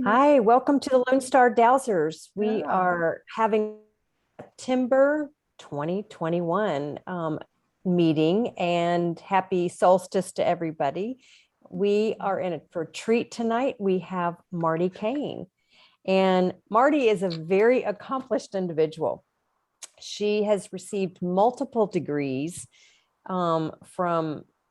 Hi, welcome to the Lone Star Dowsers. We are having September 2021 meeting, and happy solstice to everybody. We are in it for a treat tonight. We have Marty Cain, and Marty is a very accomplished individual. She has received multiple degrees from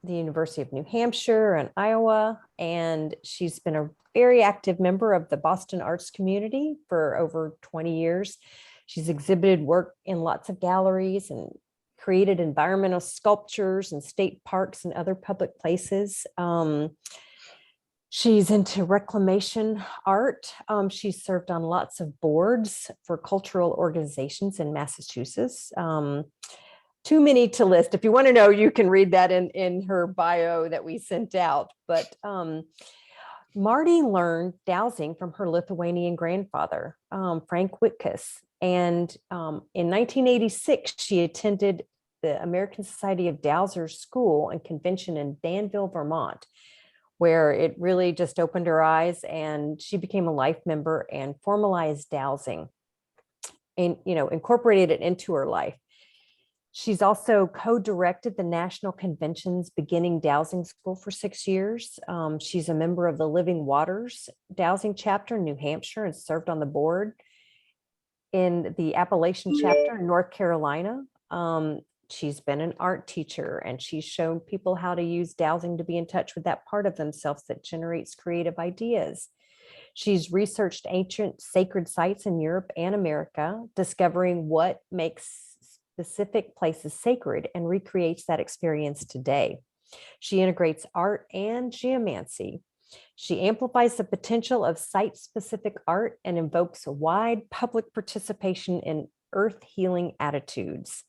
the University of New Hampshire and Iowa, and she's been a very active member of the Boston arts community for over 20 years. She's exhibited work in lots of galleries and created environmental sculptures in state parks and other public places. She's into reclamation art. She's served on lots of boards for cultural organizations in Massachusetts. Too many to list. If you want to know, you can read that in her bio that we sent out. But Marty learned dowsing from her Lithuanian grandfather, Frank Witkus. And in 1986, she attended the American Society of Dowsers School and Convention in Danville, Vermont, where it really just opened her eyes, and she became a life member and formalized dowsing and, incorporated it into her life. She's also co-directed the National Convention's Beginning Dowsing School for 6 years. She's a member of the Living Waters Dowsing Chapter in New Hampshire and served on the board in the Appalachian Chapter in North Carolina. She's been an art teacher, and she's shown people how to use dowsing to be in touch with that part of themselves that generates creative ideas. She's researched ancient sacred sites in Europe and America, discovering what makes specific places sacred and recreates that experience today. She integrates art and geomancy. She amplifies the potential of site-specific art and invokes a wide public participation in earth healing attitudes.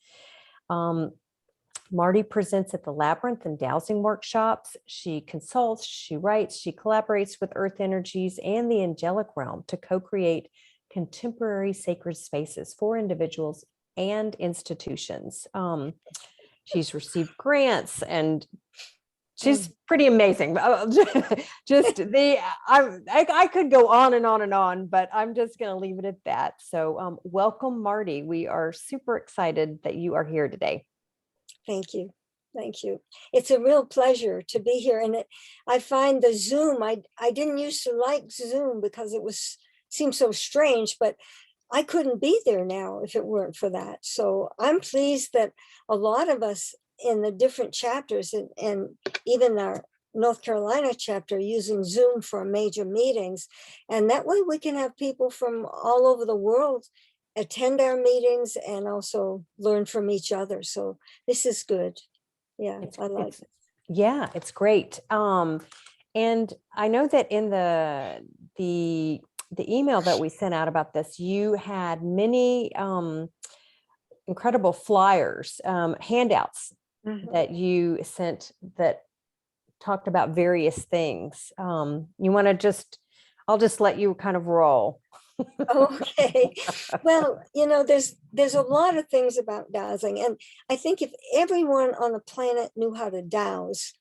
Marty presents at the Labyrinth and dowsing workshops. She consults, she writes, she collaborates with earth energies and the angelic realm to co-create contemporary sacred spaces for individuals and institutions. She's received grants, and she's pretty amazing. Just I could go on and on and on, but I'm just going to leave it at that. So welcome, Marty. We are super excited that you are here today. Thank you. Thank you. It's a real pleasure to be here. And I find the Zoom, I didn't used to like Zoom because it seemed so strange, but I couldn't be there now if it weren't for that. So I'm pleased that a lot of us in the different chapters and even our North Carolina chapter using Zoom for major meetings. And that way we can have people from all over the world attend our meetings and also learn from each other. So this is good. Yeah, I like it. Yeah, it's great. And I know that in the email that we sent out about this, you had many incredible flyers, handouts that you sent that talked about various things. You want to I'll just let you kind of roll. Okay. Well, there's a lot of things about dowsing. And I think if everyone on the planet knew how to dowse,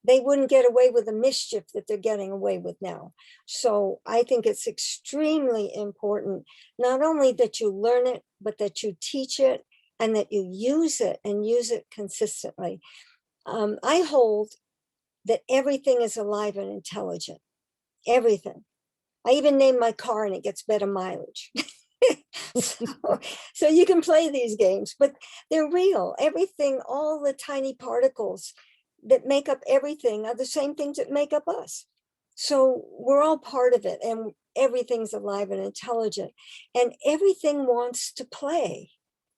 they wouldn't get away with the mischief that they're getting away with now. So I think it's extremely important, not only that you learn it, but that you teach it and that you use it and use it consistently. I hold that everything is alive and intelligent, everything. I even named my car and it gets better mileage. So you can play these games, but they're real. Everything, all the tiny particles that make up everything are the same things that make up us. So we're all part of it, and everything's alive and intelligent, and everything wants to play.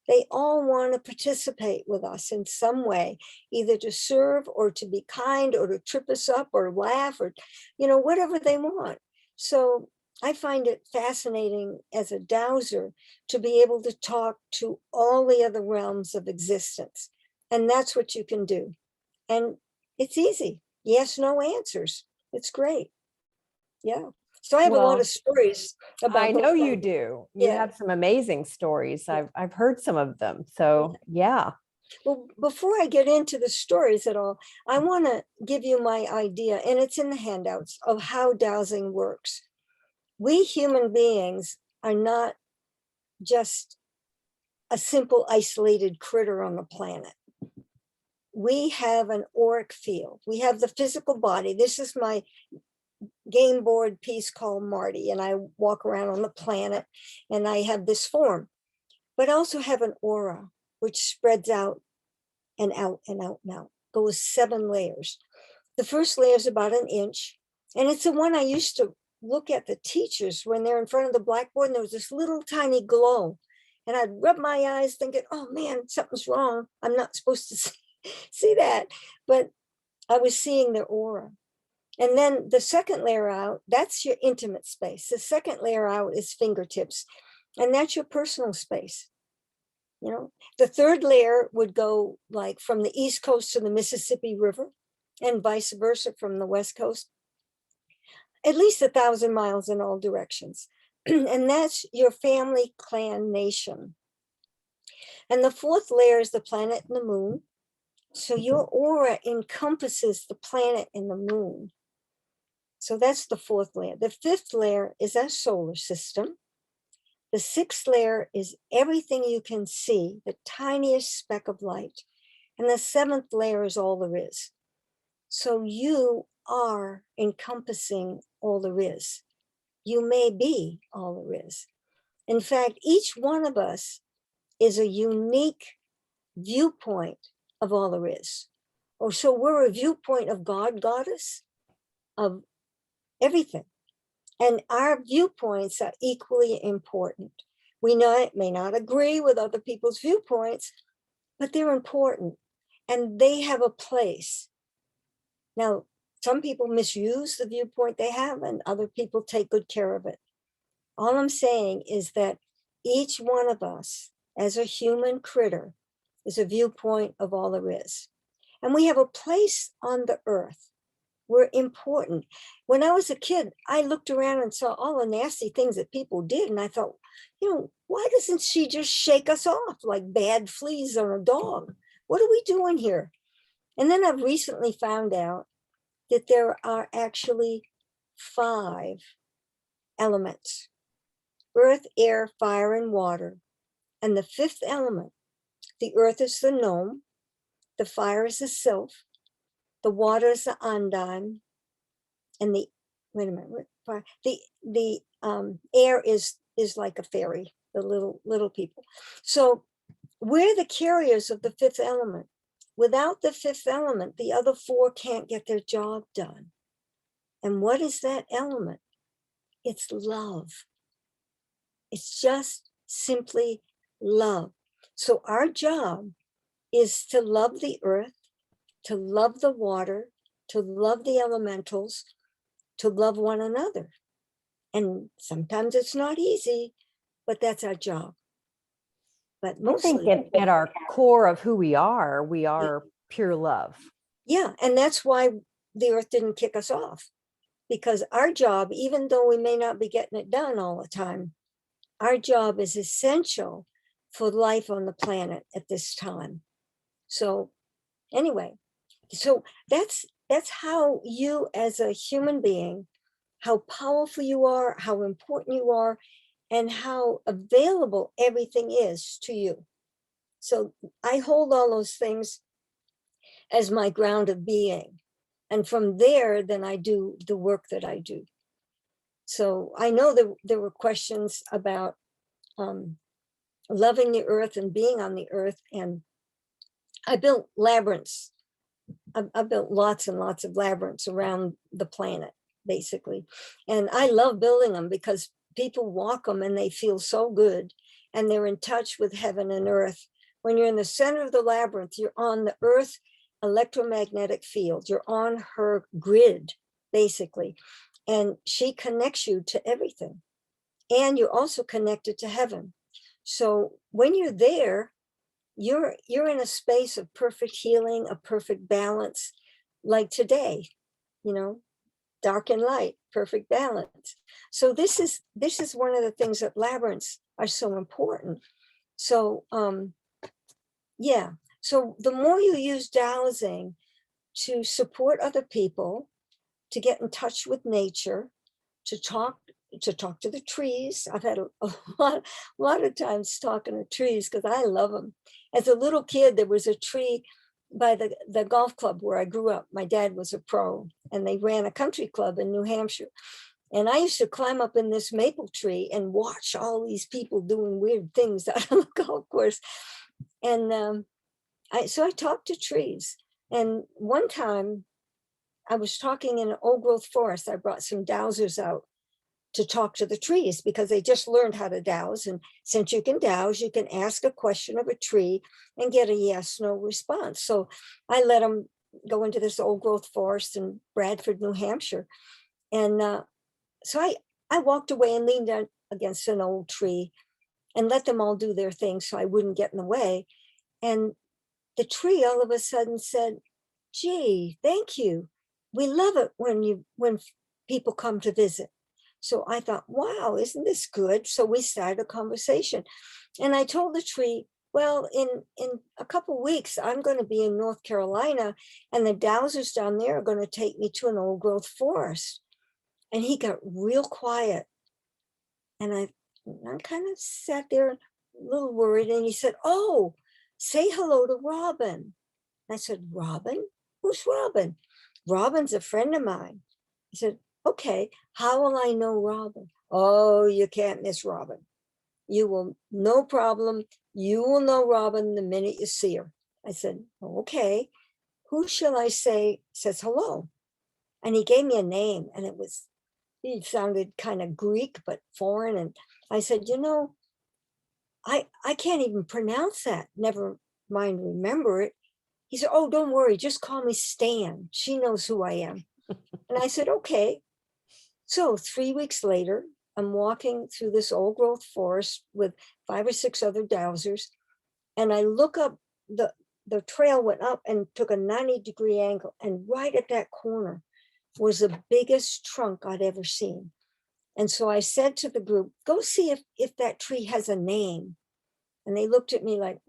They all want to participate with us in some way, either to serve or to be kind or to trip us up or laugh or, whatever they want. So I find it fascinating as a dowser to be able to talk to all the other realms of existence. And that's what you can do. And it's easy. Yes, no answers. It's great. Yeah. So I have a lot of stories about. I know you do. You have some amazing stories. I've heard some of them. So yeah. Well, before I get into the stories at all, I want to give you my idea, and it's in the handouts, of how dowsing works. We human beings are not just a simple isolated critter on the planet. We have an auric field. We have the physical body. This is my game board piece called Marty, and I walk around on the planet and I have this form, but I also have an aura which spreads out and out and out and out, goes 7 layers. The first layer is about 1 inch, and it's the one I used to look at the teachers when they're in front of the blackboard and there was this little tiny glow. And I'd rub my eyes thinking, oh man, something's wrong. I'm not supposed to see that. But I was seeing their aura. And then the second layer out, that's your intimate space. The second layer out is fingertips, and that's your personal space. You know, the third layer would go like from the East Coast to the Mississippi River, and vice versa from the West Coast, at least 1,000 miles in all directions. And that's your family, clan, nation. And the fourth layer is the planet and the moon. So your aura encompasses the planet and the moon. So that's the fourth layer. The fifth layer is our solar system. The sixth layer is everything you can see, the tiniest speck of light. And the seventh layer is all there is. So you are encompassing all there is. You may be all there is. In fact, each one of us is a unique viewpoint of all there is. Or so we're a viewpoint of God, goddess, of everything. And our viewpoints are equally important. We may not agree with other people's viewpoints, but they're important and they have a place. Now, some people misuse the viewpoint they have and other people take good care of it. All I'm saying is that each one of us as a human critter is a viewpoint of all there is. And we have a place on the earth. We're important. When I was a kid, I looked around and saw all the nasty things that people did. And I thought, you know, why doesn't she just shake us off like bad fleas on a dog? What are we doing here? And then I've recently found out that there are actually 5 elements: earth, air, fire, and water. And the 5th element, the earth is the gnome, the fire is the sylph, the water is the undine, and the air is like a fairy, the little people. So we're the carriers of the 5th element. Without the 5th element, the other 4 can't get their job done. And what is that element? It's love. It's just simply love. So our job is to love the earth, to love the water, to love the elementals, to love one another. And sometimes it's not easy, but that's our job. But I think mostly, at our core of who we are pure love. yeah, and that's why the earth didn't kick us off, because our job, even though we may not be getting it done all the time, our job is essential for life on the planet at this time. So anyway, so that's how you as a human being, how powerful you are, how important you are, and how available everything is to you. So I hold all those things as my ground of being. And from there, then I do the work that I do. So I know there were questions about loving the earth and being on the earth. And I built labyrinths. I built lots and lots of labyrinths around the planet, basically. And I love building them because people walk them and they feel so good. And they're in touch with heaven and earth. When you're in the center of the labyrinth, you're on the earth electromagnetic field. You're on her grid, basically. And she connects you to everything. And you're also connected to heaven. So when you're there, you're in a space of perfect healing, a perfect balance, like today, you know, dark and light, perfect balance. So this is one of the things that labyrinths are so important. So yeah, So the more you use dowsing to support other people, to get in touch with nature, to talk to the trees. I've had a lot of times talking to trees because I love them. As a little kid, there was a tree by the golf club where I grew up. My dad was a pro and they ran a country club in New Hampshire. And I used to climb up in this maple tree and watch all these people doing weird things out on the golf course. And so I talked to trees. And one time I was talking in an old growth forest. I brought some dowsers out to talk to the trees because they just learned how to dowse. And since you can dowse, you can ask a question of a tree and get a yes, no response. So I let them go into this old growth forest in Bradford, New Hampshire. And so I walked away and leaned down against an old tree and let them all do their thing so I wouldn't get in the way. And the tree all of a sudden said, gee, thank you. We love it when people come to visit. So I thought, wow, isn't this good? So we started a conversation. And I told the tree, well, in a couple of weeks, I'm going to be in North Carolina and the dowsers down there are going to take me to an old growth forest. And he got real quiet. And I kind of sat there a little worried. And he said, oh, say hello to Robin. I said, Robin? Who's Robin? Robin's a friend of mine. He said, okay, how will I know Robin? Oh, you can't miss Robin. You will, no problem. You will know Robin the minute you see her. I said, okay, who shall I say says hello? And he gave me a name and he sounded kind of Greek, but foreign. And I said, you know, I can't even pronounce that. Never mind, remember it. He said, oh, don't worry, just call me Stan. She knows who I am. And I said, okay. So 3 weeks later, I'm walking through this old growth forest with 5 or 6 other dowsers. And I look up, the trail went up and took a 90-degree angle. And right at that corner was the biggest trunk I'd ever seen. And so I said to the group, go see if that tree has a name. And they looked at me like,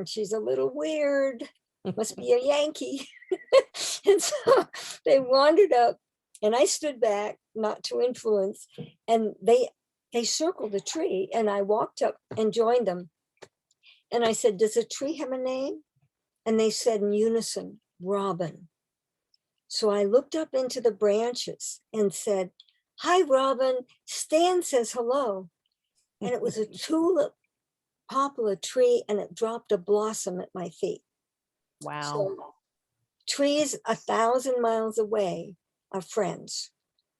she's a little weird. Must be a Yankee. And so they wandered up and I stood back, not to influence. And they circled the tree and I walked up and joined them. And I said, does the tree have a name? And they said in unison, Robin. So I looked up into the branches and said, hi, Robin. Stan says hello. And it was a tulip poplar tree and it dropped a blossom at my feet. Wow. So trees 1,000 miles away are friends.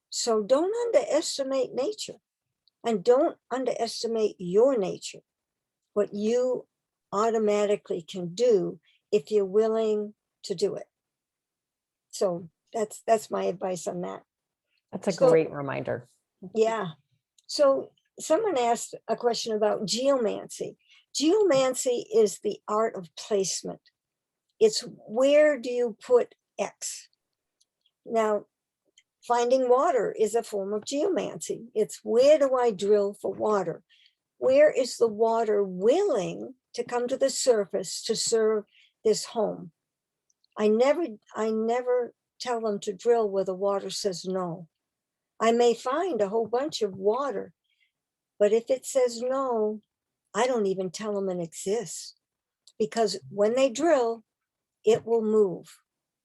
So don't underestimate nature and don't underestimate your nature, what you automatically can do if you're willing to do it. So that's my advice on that. That's a great reminder. Yeah. So someone asked a question about geomancy. Geomancy is the art of placement. It's where do you put X? Now, finding water is a form of geomancy. It's where do I drill for water? Where is the water willing to come to the surface to serve this home? I never tell them to drill where the water says no. I may find a whole bunch of water, but if it says no, I don't even tell them it exists, because when they drill, it will move.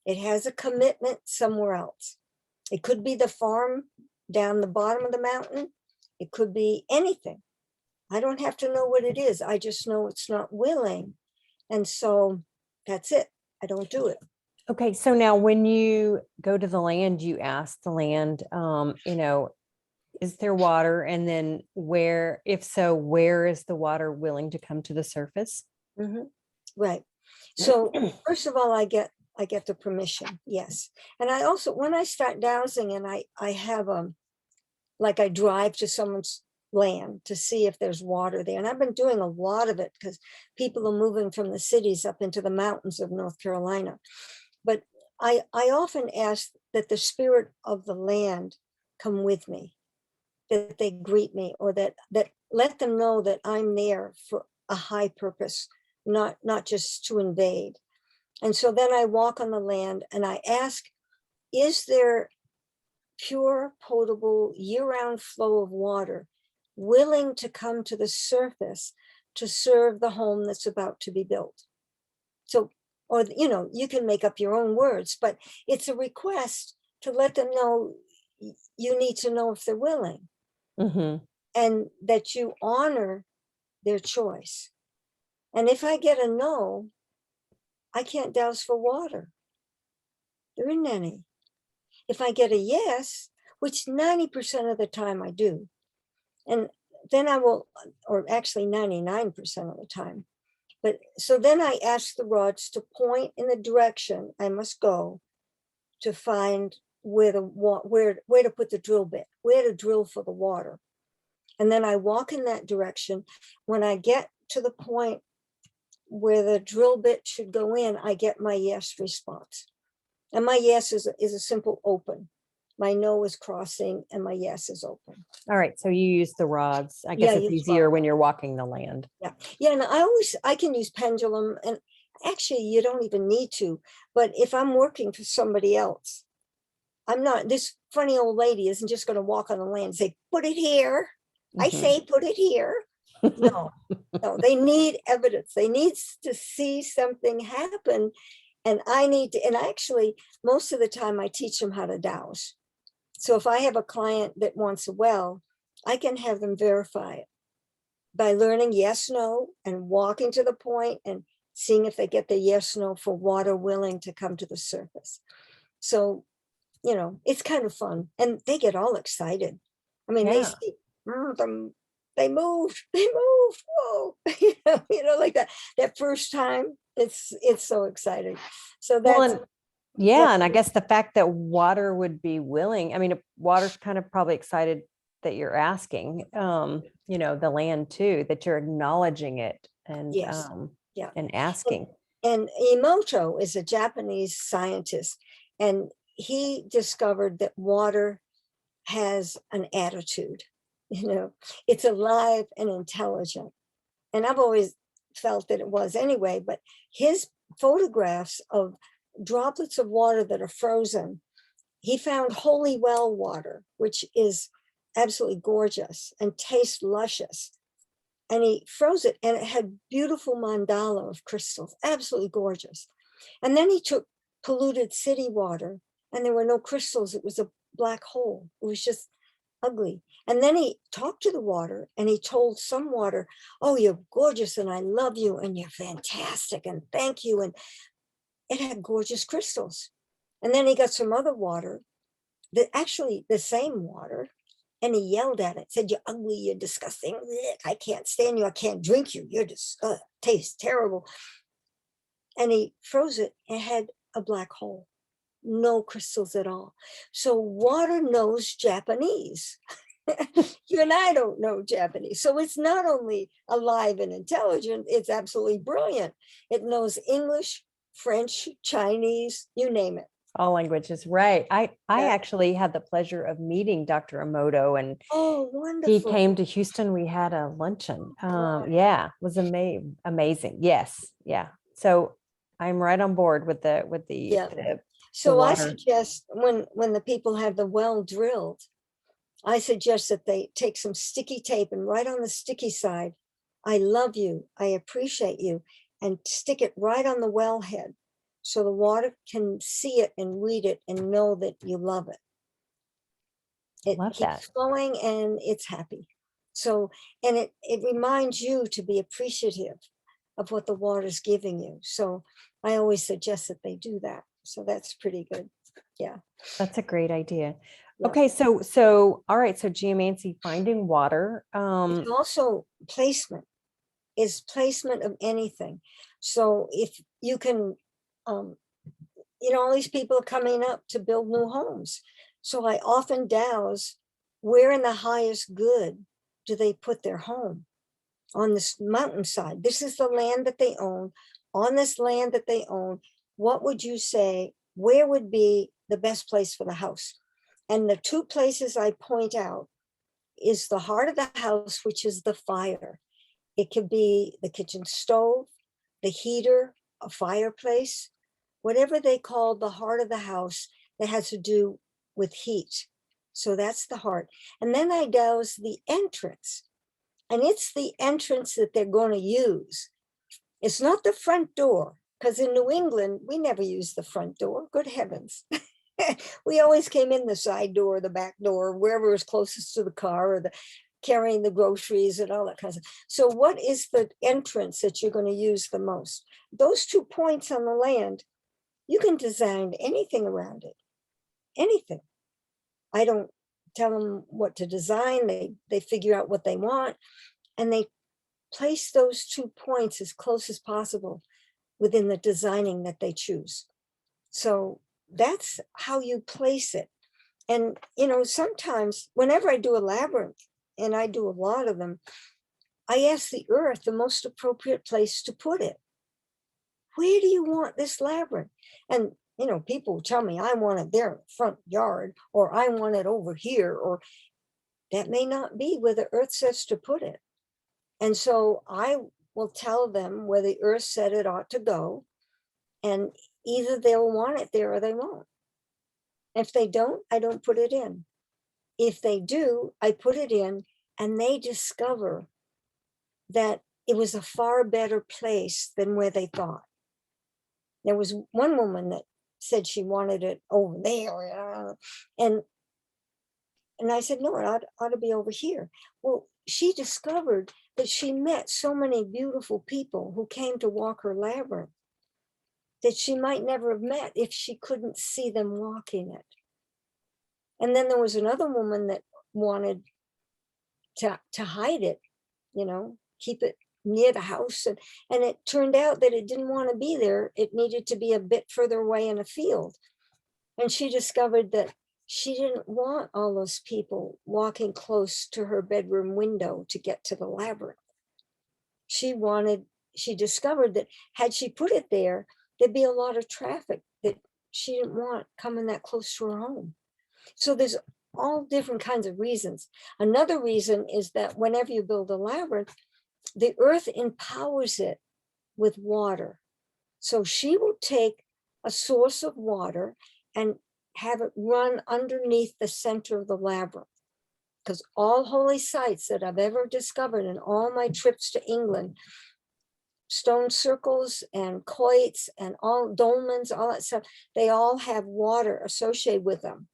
It has a commitment somewhere else. It could be the farm down the bottom of the mountain. It could be anything. I don't have to know what it is. I just know it's not willing. And so that's it. I don't do it. Okay. So now when you go to the land, you ask the land, is there water? And then where, if so, where is the water willing to come to the surface? Mm-hmm. Right. So first of all, I get the permission. Yes. And I also, when I start dowsing and I have like I drive to someone's land to see if there's water there. And I've been doing a lot of it because people are moving from the cities up into the mountains of North Carolina. But I often ask that the spirit of the land come with me, that they greet me, or that let them know that I'm there for a high purpose, not just to invade. And so then I walk on the land and I ask, is there pure, potable, year-round flow of water willing to come to the surface to serve the home that's about to be built? So, or, you can make up your own words, but it's a request to let them know you need to know if they're willing, and that you honor their choice. And if I get a no, I can't douse for water. There isn't any. If I get a yes, which 90% of the time I do, and then I will, or actually 99% of the time. But so then I ask the rods to point in the direction I must go to find where to put the drill bit, where to drill for the water. And then I walk in that direction. When I get to the point where the drill bit should go in, I get my yes response. And my yes is a simple open. My no is crossing and my yes is open. All right. So you use the rods. I guess it's easier when you're walking the land. Yeah. Yeah. And I can use pendulum, and actually you don't even need to, but if I'm working for somebody else, this funny old lady isn't just going to walk on the land and say, put it here. I say, put it here. No, they need evidence. They need to see something happen. And actually, most of the time I teach them how to dowse. So if I have a client that wants a well, I can have them verify it by learning yes, no, and walking to the point and seeing if they get the yes, no for water willing to come to the surface. So, it's kind of fun. And they get all excited. I mean, they see, they moved, whoa, like that first time, it's so exciting. So that's, and I guess the fact that water would be willing, I mean, water's kind of probably excited that you're asking, the land too, that you're acknowledging it and, and asking. And Emoto is a Japanese scientist, and he discovered that water has an attitude, it's alive and intelligent. And I've always felt that it was anyway, but his photographs of droplets of water that are frozen, he found holy well water, which is absolutely gorgeous and tastes luscious. And he froze it, and it had beautiful mandala of crystals, absolutely gorgeous. And then he took polluted city water, and there were no crystals. It was a black hole. It was just ugly. And then he talked to the water, and he told some water, oh, you're gorgeous, and I love you, and you're fantastic, and thank you. And it had gorgeous crystals. And then he got some other water, actually the same water, and he yelled at it, said, you're ugly, you're disgusting, I can't stand you, I can't drink you, you're just, tastes terrible. And he froze it and had a black hole, no crystals at all. So water knows Japanese. You and I don't know Japanese. So it's not only alive and intelligent, it's absolutely brilliant. It knows English, French, Chinese, you name it. All languages, right. I actually had the pleasure of meeting Dr. Emoto, and wonderful. He came to Houston. We had a luncheon. It was amazing. Yes. Yeah. So I'm right on board with the so I suggest when the people have the well drilled, I suggest that they take some sticky tape and write on the sticky side, I love you, I appreciate you, and stick it right on the wellhead, so the water can see it and read it and know that you love it. It keeps flowing and it's happy. So, and it reminds you to be appreciative of what the water is giving you. So I always suggest that they do that. So that's pretty good. Yeah. That's a great idea. Yeah. Okay. So, all right. So geomancy, finding water. Also placement of anything. So if you can, all these people are coming up to build new homes. So I often douse, where in the highest good do they put their home? On this mountainside. This is the land that they own. On this land that they own, what would you say, where would be the best place for the house? And the two places I point out is the heart of the house, which is the fire. It could be the kitchen stove, the heater, a fireplace, whatever they call the heart of the house that has to do with heat. So that's the heart. And then I douse the entrance. And it's the entrance that they're going to use. It's not the front door, because in New England, we never used the front door. Good heavens. We always came in the side door, the back door, wherever was closest to the car, or the carrying the groceries and all that kind of stuff. So what is the entrance that you're going to use the most? Those 2 points on the land, you can design anything around it, anything. I don't tell them what to design. They figure out what they want, and they place those 2 points as close as possible within the designing that they choose. So that's how you place it. And, sometimes whenever I do a labyrinth, and I do a lot of them, I ask the earth the most appropriate place to put it. Where do you want this labyrinth? And, people tell me I want it there in the front yard, or I want it over here, or that may not be where the earth says to put it. And so I will tell them where the earth said it ought to go, and either they'll want it there or they won't. If they don't, I don't put it in. If they do, I put it in, and they discover that it was a far better place than where they thought. There was one woman that said she wanted it over there, and I said, no, it ought to be over here. Well, she discovered that she met so many beautiful people who came to walk her labyrinth that she might never have met if she couldn't see them walking it. And then there was another woman that wanted to hide it, keep it near the house. And it turned out that it didn't want to be there. It needed to be a bit further away in a field. And she discovered that she didn't want all those people walking close to her bedroom window to get to the labyrinth. She discovered that had she put it there, there'd be a lot of traffic that she didn't want coming that close to her home. So there's all different kinds of reasons. Another reason is that whenever you build a labyrinth, the earth empowers it with water. So she will take a source of water and have it run underneath the center of the labyrinth. Because all holy sites that I've ever discovered in all my trips to England, stone circles and quoits and all dolmens, all that stuff, they all have water associated with them.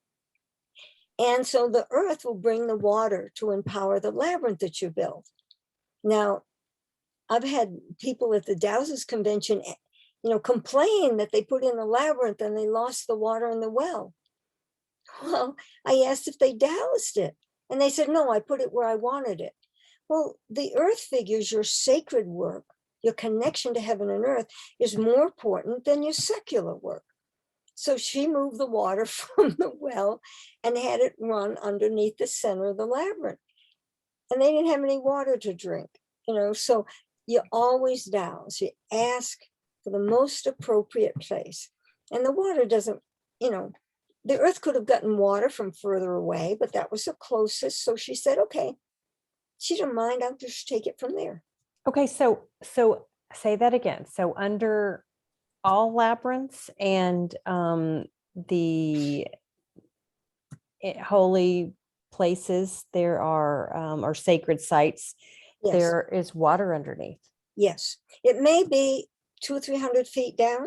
And so the earth will bring the water to empower the labyrinth that you build. Now, I've had people at the Dowsers convention, complain that they put in a labyrinth and they lost the water in the well. Well, I asked if they doused it, and they said, no, I put it where I wanted it. Well, the earth figures your sacred work, your connection to heaven and earth is more important than your secular work. So she moved the water from the well and had it run underneath the center of the labyrinth. And they didn't have any water to drink, so you always douse. You ask for the most appropriate place. And the water doesn't, the earth could have gotten water from further away, but that was the closest. So she said, okay, she didn't mind, I'll just take it from there. Okay, so say that again. So under all labyrinths and the holy places, there are or sacred sites, Yes. There is water underneath. Yes, it may be 200 or 300 feet down,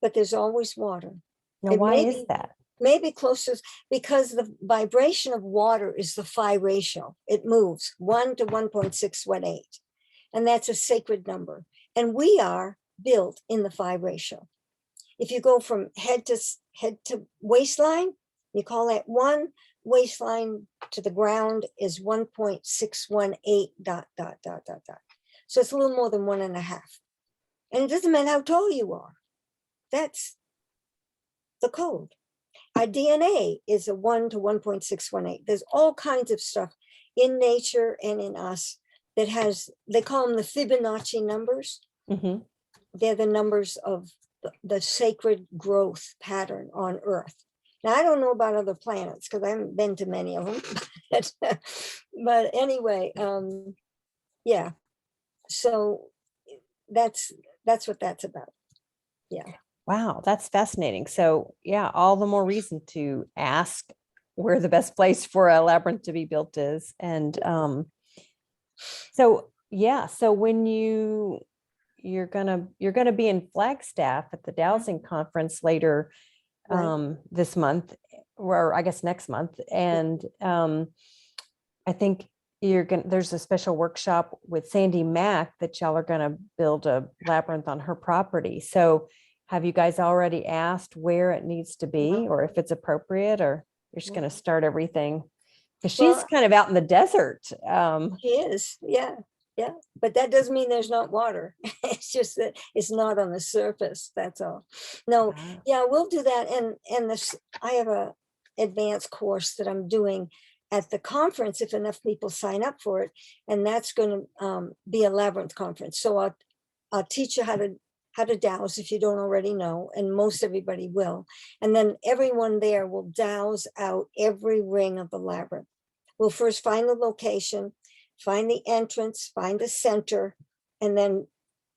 but there's always water. Now, why is that? Maybe closest because the vibration of water is the phi ratio. It moves 1 to 1.618, and that's a sacred number. And we are built in the phi ratio. If you go from head to waistline, you call that 1. Waistline to the ground is 1.618 ... So it's a little more than 1.5. And it doesn't matter how tall you are. That's the code. Our DNA is a 1 to 1.618. There's all kinds of stuff in nature and in us that has, they call them the Fibonacci numbers. Mm-hmm. They're the numbers of the sacred growth pattern on Earth. Now, I don't know about other planets because I haven't been to many of them. But anyway, yeah. So that's what that's about. Yeah. Wow, that's fascinating. So yeah, all the more reason to ask where the best place for a labyrinth to be built is. And so yeah, so when you're gonna be in Flagstaff at the dowsing conference later Right. this month, or I guess next month. And I think there's a special workshop with Sandy Mack that y'all are gonna build a labyrinth on her property. So have you guys already asked where it needs to be, or if it's appropriate, or you're just gonna start everything? Because she's Well, kind of out in the desert. she is. Yeah. Yeah. But that doesn't mean there's not water. It's just that it's not on the surface. That's all. No. Wow. Yeah, we'll do that. And this, I have a advanced course that I'm doing at the conference if enough people sign up for it. And that's going to be a labyrinth conference. So I'll teach you how to douse if you don't already know, and most everybody will. And then everyone there will douse out every ring of the labyrinth. We'll first find the location, find the entrance, find the center, and then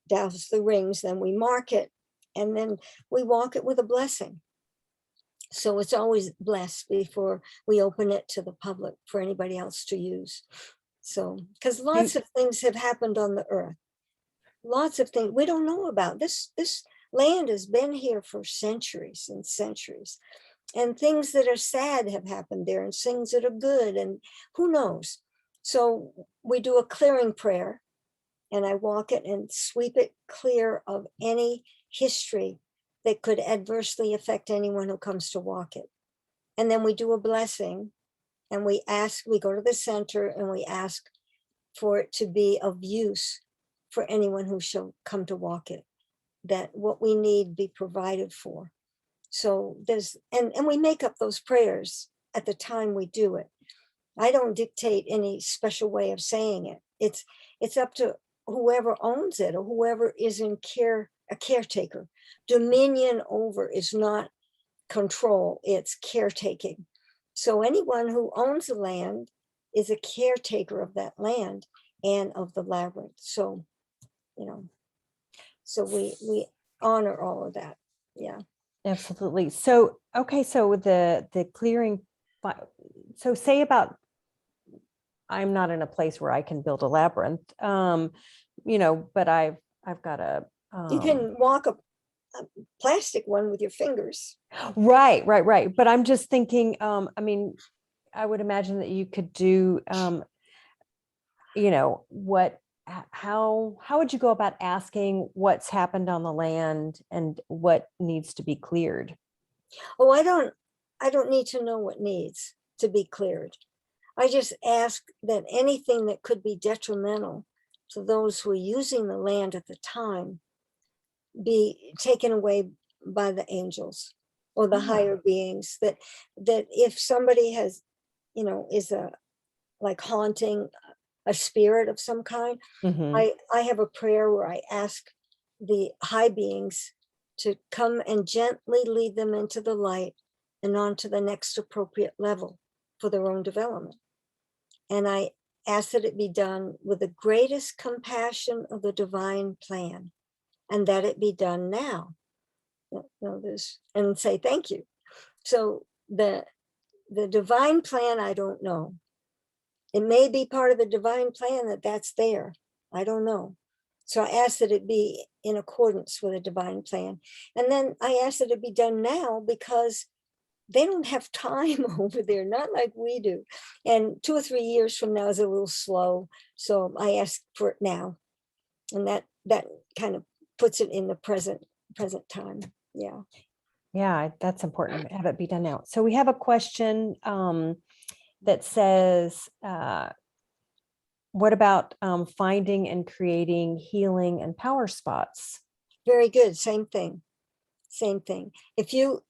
douse the rings. Then we mark it, and then we walk it with a blessing. So it's always blessed before we open it to the public for anybody else to use. So, because lots of things have happened on the earth. Lots of things we don't know about. This land has been here for centuries and centuries. And things that are sad have happened there, and things that are good, and who knows. So we do a clearing prayer, and I walk it and sweep it clear of any history that could adversely affect anyone who comes to walk it. And then we do a blessing, and we go to the center and we ask for it to be of use for anyone who shall come to walk it, that what we need be provided for. So there's, and we make up those prayers at the time we do it. I don't dictate any special way of saying it. It's up to whoever owns it or whoever is a caretaker. Dominion over is not control, it's caretaking. So anyone who owns the land is a caretaker of that land and of the labyrinth. So, so we honor all of that. Yeah. Absolutely. So, okay. So with the clearing, so say about, I'm not in a place where I can build a labyrinth, but I've got a, You can walk a plastic one with your fingers. Right. But I'm just thinking, I mean, I would imagine that you could do, how would you go about asking what's happened on the land and what needs to be cleared? Oh, I don't need to know what needs to be cleared. I just ask that anything that could be detrimental to those who are using the land at the time be taken away by the angels or the higher beings, that if somebody has, is like haunting a spirit of some kind, I have a prayer where I ask the high beings to come and gently lead them into the light and on to the next appropriate level for their own development. And I ask that it be done with the greatest compassion of the divine plan, and that it be done now. And say thank you. So the divine plan, I don't know. It may be part of the divine plan that's there. I don't know. So I ask that it be in accordance with a divine plan. And then I ask that it be done now, because they don't have time over there, not like we do. And 2 or 3 years from now is a little slow. So I ask for it now. And that kind of puts it in the present time. Yeah. Yeah, that's important to have it be done now. So we have a question that says, what about finding and creating healing and power spots? Very good. Same thing. If you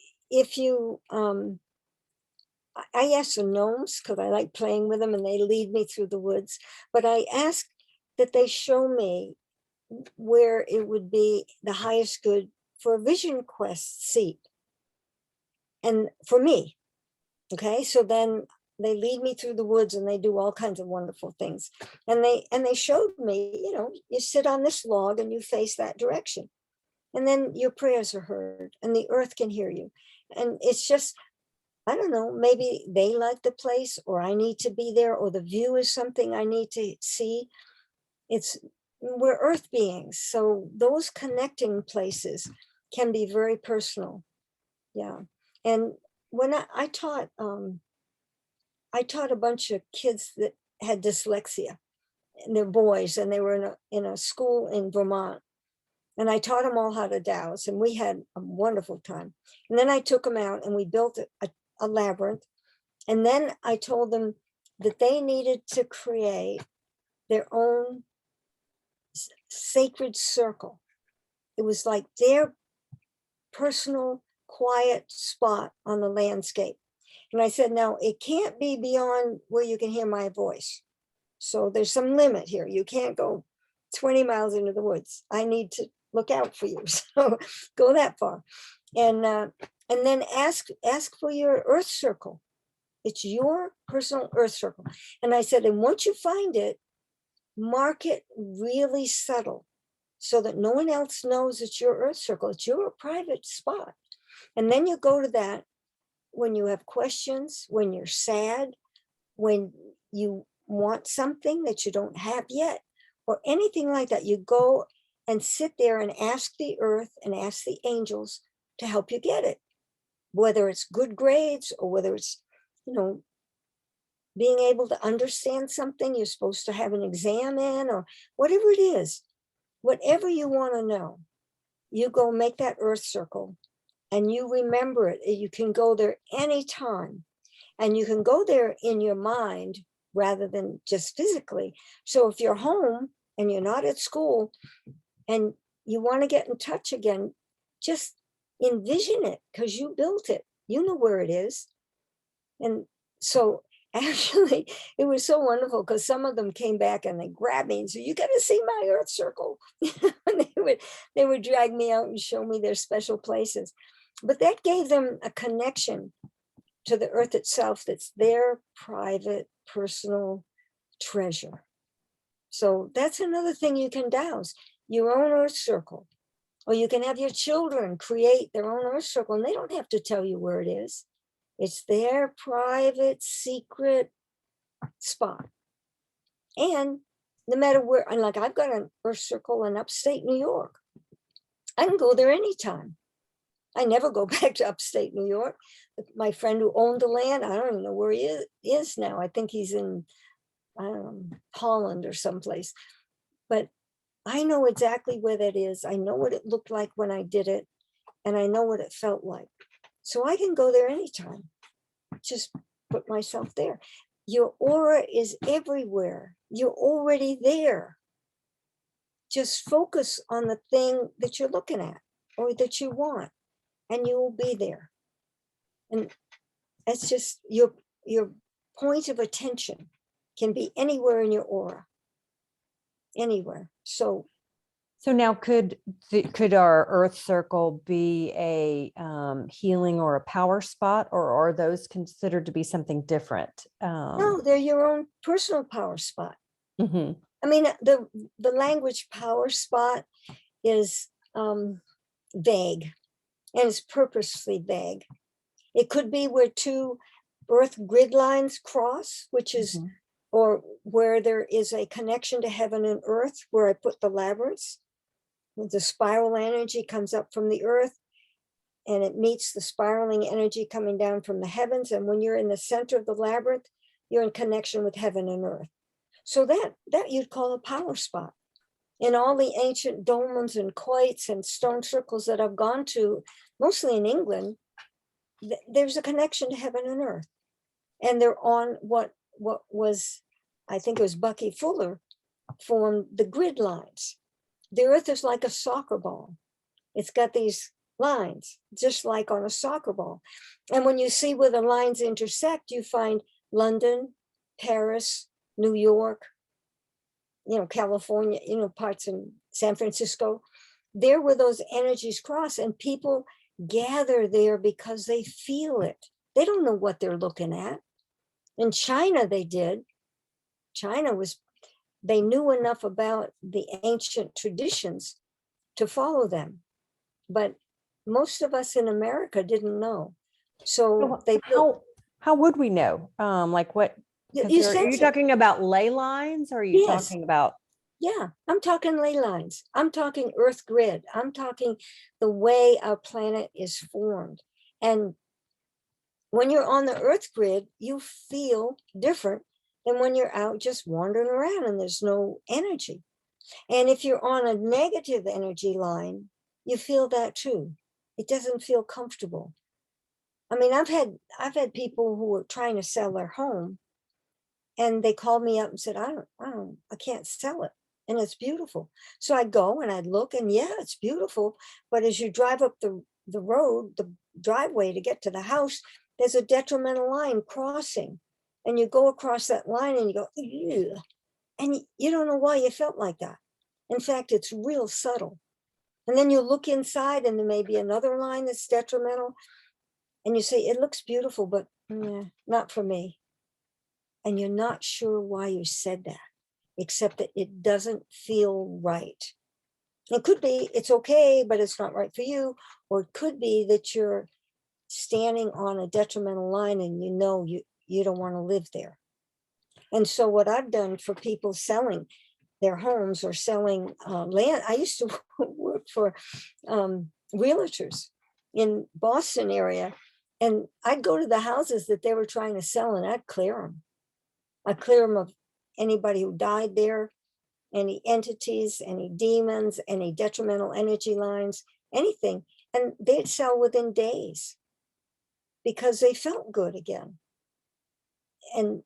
I ask the gnomes, because I like playing with them and they lead me through the woods, but I ask that they show me where it would be the highest good for a vision quest seat and for me. Okay, so then they lead me through the woods and they do all kinds of wonderful things. And they showed me, you know, you sit on this log and you face that direction. And then your prayers are heard and the earth can hear you. And it's just, I don't know, maybe they like the place or I need to be there or the view is something I need to see. We're earth beings. So those connecting places can be very personal. Yeah. And when I taught a bunch of kids that had dyslexia, and they're boys, and they were in a school in Vermont. And I taught them all how to dowse, and we had a wonderful time. And then I took them out and we built a labyrinth. And then I told them that they needed to create their own sacred circle. It was like their personal quiet spot on the landscape. And I said, now it can't be beyond where you can hear my voice. So there's some limit here. You can't go 20 miles into the woods. I need to look out for you. So go that far. And then ask for your earth circle. It's your personal earth circle. And I said, and once you find it, mark it really subtle so that no one else knows it's your earth circle. It's your private spot. And then you go to that when you have questions, when you're sad, when you want something that you don't have yet, or anything like that. You go and sit there and ask the earth and ask the angels to help you get it, whether it's good grades or whether it's, you know, being able to understand something you're supposed to have an exam in, or whatever it is, whatever you want to know, you go make that earth circle and you remember it. You can go there anytime, and you can go there in your mind rather than just physically. So if you're home and you're not at school and you want to get in touch again, just envision it because you built it. You know where it is. And so actually, it was so wonderful because some of them came back and they grabbed me and said, you got to see my earth circle. And they would drag me out and show me their special places. But that gave them a connection to the earth itself. That's their private, personal treasure. So that's another thing you can dowse, your own earth circle. Or you can have your children create their own earth circle, and they don't have to tell you where it is. It's their private, secret spot. And no matter where, and like I've got an earth circle in upstate New York. I can go there anytime. I never go back to upstate New York. My friend who owned the land, I don't even know where he is now. I think he's in, I don't know, Holland or someplace. But I know exactly where that is. I know what it looked like when I did it, and I know what it felt like. So I can go there anytime. Just put myself there. Your aura is everywhere. You're already there. Just focus on the thing that you're looking at or that you want, and you will be there. And that's just your point of attention can be anywhere in your aura, anywhere. So now could our earth circle be a healing or a power spot, or are those considered to be something different? No, they're your own personal power spot. Mm-hmm. I mean, the language power spot is vague, and it's purposely vague. It could be where two earth grid lines cross, which is, Mm-hmm. or where there is a connection to heaven and earth, where I put the labyrinths. The spiral energy comes up from the earth and it meets the spiraling energy coming down from the heavens. And when you're in the center of the labyrinth, you're in connection with heaven and earth. So that you'd call a power spot. In all the ancient dolmens and quoits and stone circles that I've gone to, mostly in England, there's a connection to heaven and earth. And they're on what was, I think it was Bucky Fuller, formed the grid lines. The earth is like a soccer ball. It's got these lines, just like on a soccer ball. And when you see where the lines intersect, you find London, Paris, New York, California, parts in San Francisco. There where those energies cross, and people gather there because they feel it. They don't know what they're looking at. In China, they did. They knew enough about the ancient traditions to follow them. But most of us in America didn't know. So So they how would we know? Like what? Because you are you sense it. talking about ley lines, or are you Yes. talking about? Yeah, I'm talking ley lines. I'm talking earth grid. I'm talking the way our planet is formed. And when you're on the earth grid, you feel different than when you're out just wandering around and there's no energy. And if you're on a negative energy line, you feel that too. It doesn't feel comfortable. I mean, I've had people who were trying to sell their home, and they called me up and said, I can't sell it. And it's beautiful. So I go and I look, and yeah, it's beautiful. But as you drive up the road, the driveway to get to the house, there's a detrimental line crossing. And you go across that line and you go, ew. And you don't know why you felt like that. In fact, it's real subtle. And then you look inside and there may be another line that's detrimental. And you say, it looks beautiful, but not for me. And you're not sure why you said that, except that it doesn't feel right. It could be it's okay, but it's not right for you. Or it could be that you're standing on a detrimental line and you don't want to live there. And so what I've done for people selling their homes or selling land, I used to work for realtors in Boston area, and I'd go to the houses that they were trying to sell and I'd clear them. I'd clear them of anybody who died there, any entities, any demons, any detrimental energy lines, anything. And they'd sell within days because they felt good again. And,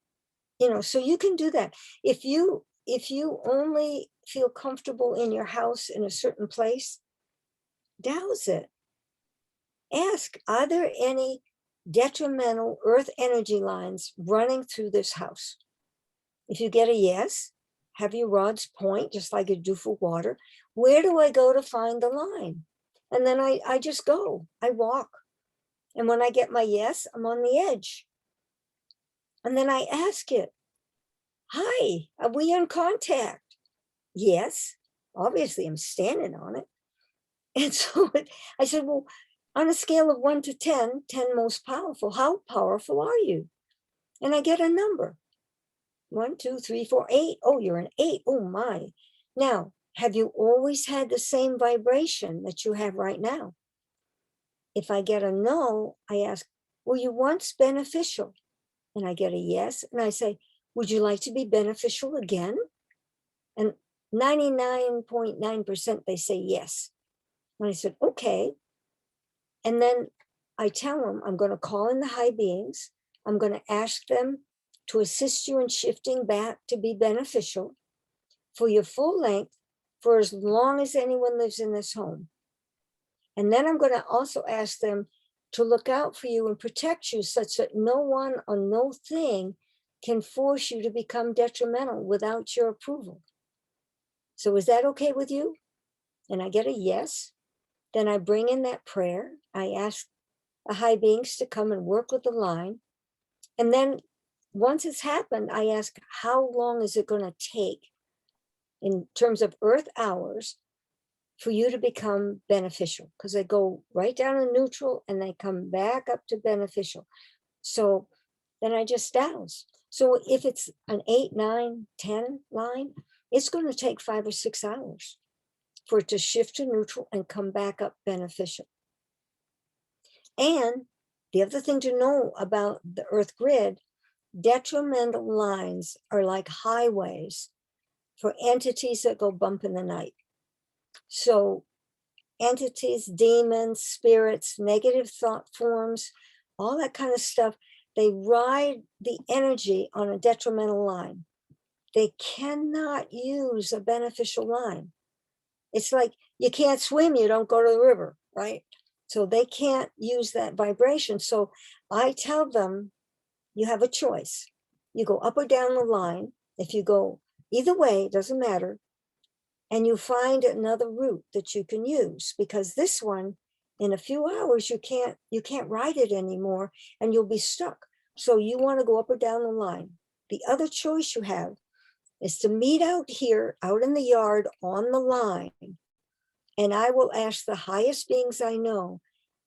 so you can do that. If you only feel comfortable in your house in a certain place, douse it. Ask, are there any detrimental earth energy lines running through this house? If you get a yes, have your rods point just like you do for water. Where do I go to find the line? And then I just go, I walk. And when I get my yes, I'm on the edge. And then I ask it, hi, are we in contact? Yes, obviously I'm standing on it. And so I said, well, on a scale of 1 to 10, 10 most powerful, how powerful are you? And I get a number. 1, 2, 3, 4, 8. Oh, you're an 8. Oh my. Now, have you always had the same vibration that you have right now? If I get a no, I ask, were you once beneficial? And I get a yes. And I say, would you like to be beneficial again? And 99.9% they say yes. And I said, okay. And then I tell them, I'm going to call in the high beings. I'm going to ask them to assist you in shifting back to be beneficial for your full length for as long as anyone lives in this home. And then I'm going to also ask them to look out for you and protect you such that no one or no thing can force you to become detrimental without your approval. So is that okay with you? And I get a yes. Then I bring in that prayer. I ask the high beings to come and work with the line. And then once it's happened, I ask, how long is it going to take in terms of earth hours for you to become beneficial? Because they go right down to neutral and they come back up to beneficial. So then I just douse. So if it's an 8, 9, 10 line, it's going to take 5 or 6 hours for it to shift to neutral and come back up beneficial. And the other thing to know about the earth grid, detrimental lines are like highways for entities that go bump in the night. So entities, demons, spirits, negative thought forms, all that kind of stuff, they ride the energy on a detrimental line. They cannot use a beneficial line. It's like you can't swim, you don't go to the river, right? So they can't use that vibration. So I tell them, you have a choice. You go up or down the line. If you go either way, it doesn't matter. And you find another route that you can use, because this one, in a few hours, you can't ride it anymore and you'll be stuck. So you want to go up or down the line. The other choice you have is to meet out here, out in the yard on the line. And I will ask the highest beings I know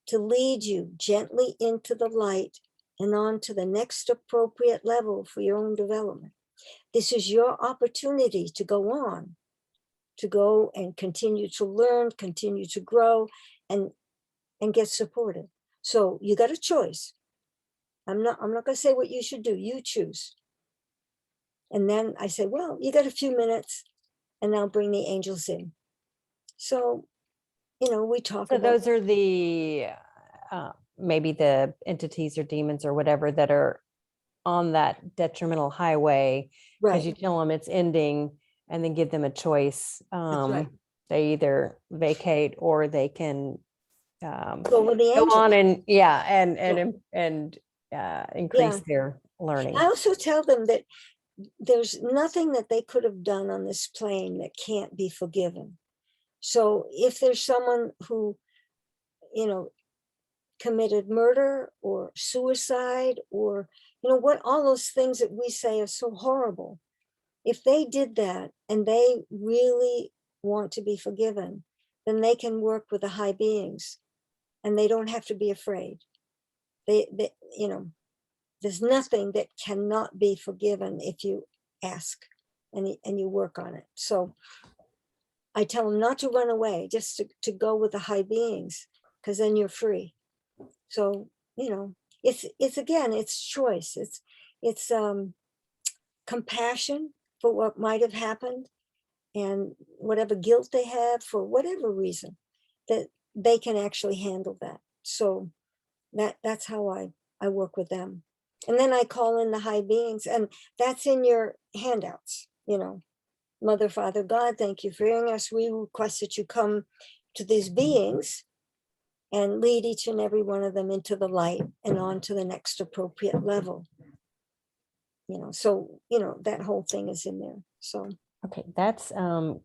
to lead you gently into the light and on to the next appropriate level for your own development. This is your opportunity to go on, to go and continue to learn, continue to grow, and get supported. So you got a choice. I'm not going to say what you should do. You choose. And then I say, well, you got a few minutes and I'll bring the angels in. So, we talk So about. those are the, maybe the entities or demons or whatever that are on that detrimental highway. Because you Right. tell them it's ending and then give them a choice. right. They either vacate or they can Go with the go on angels. and increase their learning. I also tell them that there's nothing that they could have done on this plane that can't be forgiven. So if there's someone who, committed murder or suicide or, what all those things that we say are so horrible, if they did that and they really want to be forgiven, then they can work with the high beings and they don't have to be afraid. They there's nothing that cannot be forgiven if you ask and you work on it. So I tell them not to run away, just to go with the high beings, because then you're free. So, it's again, it's choice. It's compassion for what might have happened and whatever guilt they have for whatever reason, that they can actually handle that. So that's how I work with them. And then I call in the high beings, and that's in your handouts, Mother, Father, God, thank you for hearing us. We request that you come to these beings and lead each and every one of them into the light and on to the next appropriate level. So, that whole thing is in there. So, Okay, that's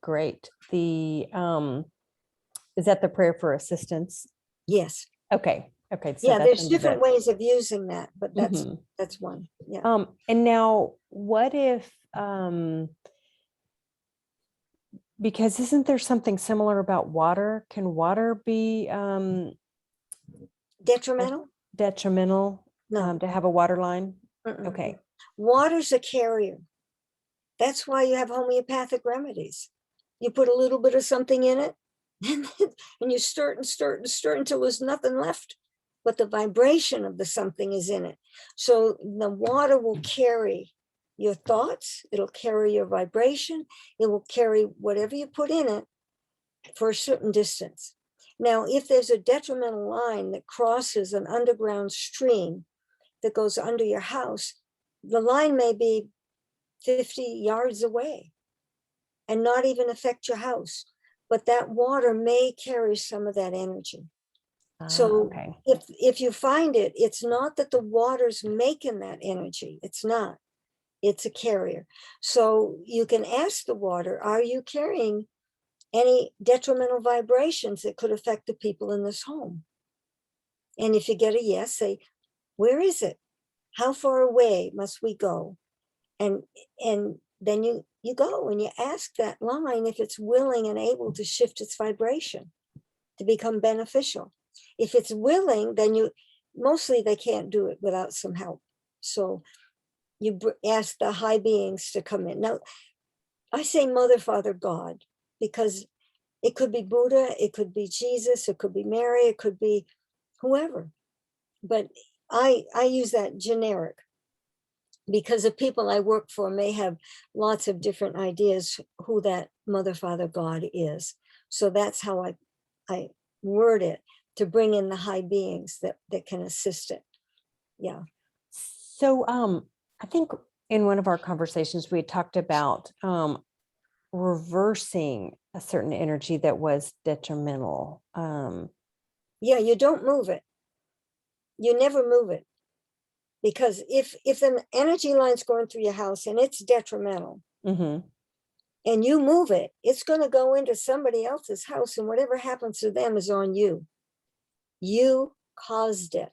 great. The is that the prayer for assistance? yes. Okay. Okay. So Yeah, that's there's under different ways of using that, but that's Mhm. that's one. Yeah. And now what if because isn't there something similar about water? Can water be Detrimental? detrimental No. to have a water line? Mm-mm. Okay. Water's a carrier. That's why you have homeopathic remedies. You put a little bit of something in it, and you stir it and stir it and stir it until there's nothing left, but the vibration of the something is in it. So the water will carry your thoughts, it'll carry your vibration, it will carry whatever you put in it for a certain distance. Now, if there's a detrimental line that crosses an underground stream that goes under your house, the line may be 50 yards away and not even affect your house, but that water may carry some of that energy. So okay. if you find it, it's not that the water's making that energy. It's not. It's a carrier. So you can ask the water, are you carrying any detrimental vibrations that could affect the people in this home? And if you get a yes, say, where is it? How far away must we go? And then you go and you ask that line if it's willing and able to shift its vibration to become beneficial. If it's willing, then mostly they can't do it without some help. So you ask the high beings to come in. Now, I say Mother, Father, God, because it could be Buddha, it could be Jesus, it could be Mary, it could be whoever. But I use that generic because the people I work for may have lots of different ideas who that Mother, Father, God is. So that's how I word it, to bring in the high beings that can assist it. Yeah. So I think in one of our conversations we had talked about reversing a certain energy that was detrimental. Yeah, you don't move it. You never move it. Because if an energy line's going through your house and it's detrimental, mhm. and you move it, it's going to go into somebody else's house, and whatever happens to them is on you. You caused it.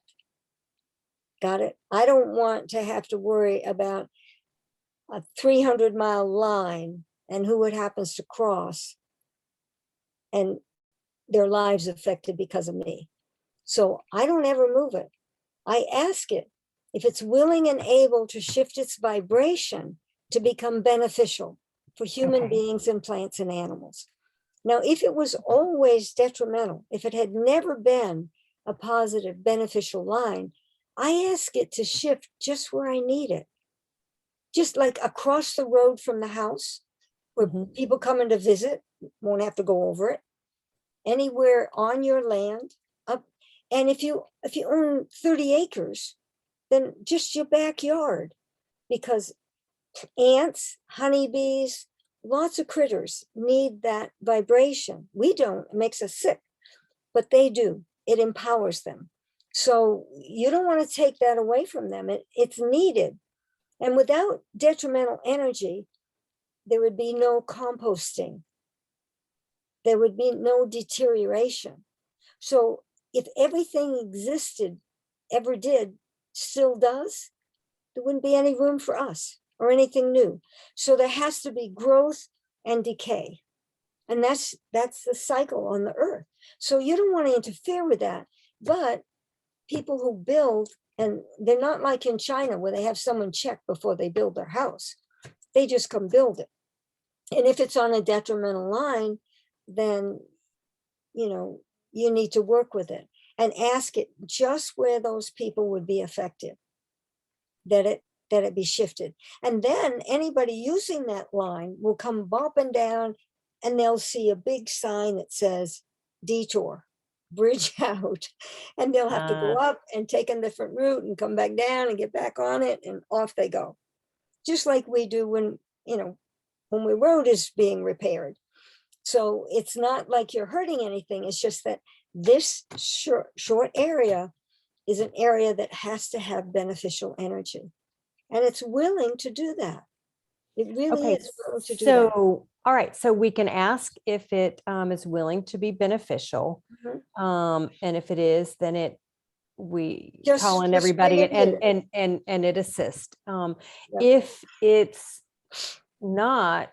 Got it? I don't want to have to worry about a 300-mile line and who it happens to cross and their lives affected because of me. So I don't ever move it. I ask it if it's willing and able to shift its vibration to become beneficial for human Okay. beings and plants and animals. Now, if it was always detrimental, if it had never been a positive, beneficial line, I ask it to shift just where I need it. Just like across the road from the house, where Mhm. people coming to visit won't have to go over it. Anywhere on your land, up. And if you own 30 acres, then just your backyard, because ants, honeybees, lots of critters need that vibration. We don't, it makes us sick, but they do. It empowers them. So you don't want to take that away from them. It's needed. And without detrimental energy, there would be no composting. There would be no deterioration. So if everything existed, ever did, still does, there wouldn't be any room for us or anything new. So there has to be growth and decay. And that's the cycle on the earth. So you don't want to interfere with that. But people who build, and they're not like in China where they have someone check before they build their house. They just come build it. And if it's on a detrimental line, then, you need to work with it and ask it just where those people would be affected, that it be shifted. And then anybody using that line will come bopping down and they'll see a big sign that says detour, bridge out, and they'll have to go up and take a different route and come back down and get back on it, and off they go. Just like we do when the road is being repaired. So it's not like you're hurting anything. It's just that this short area is an area that has to have beneficial energy. And it's willing to do that. It really is willing to do that. So, all right. So we can ask if it is willing to be beneficial. Mhm. And if it is, then we Just- call in just everybody bring it and it assists. Yep. If it's not,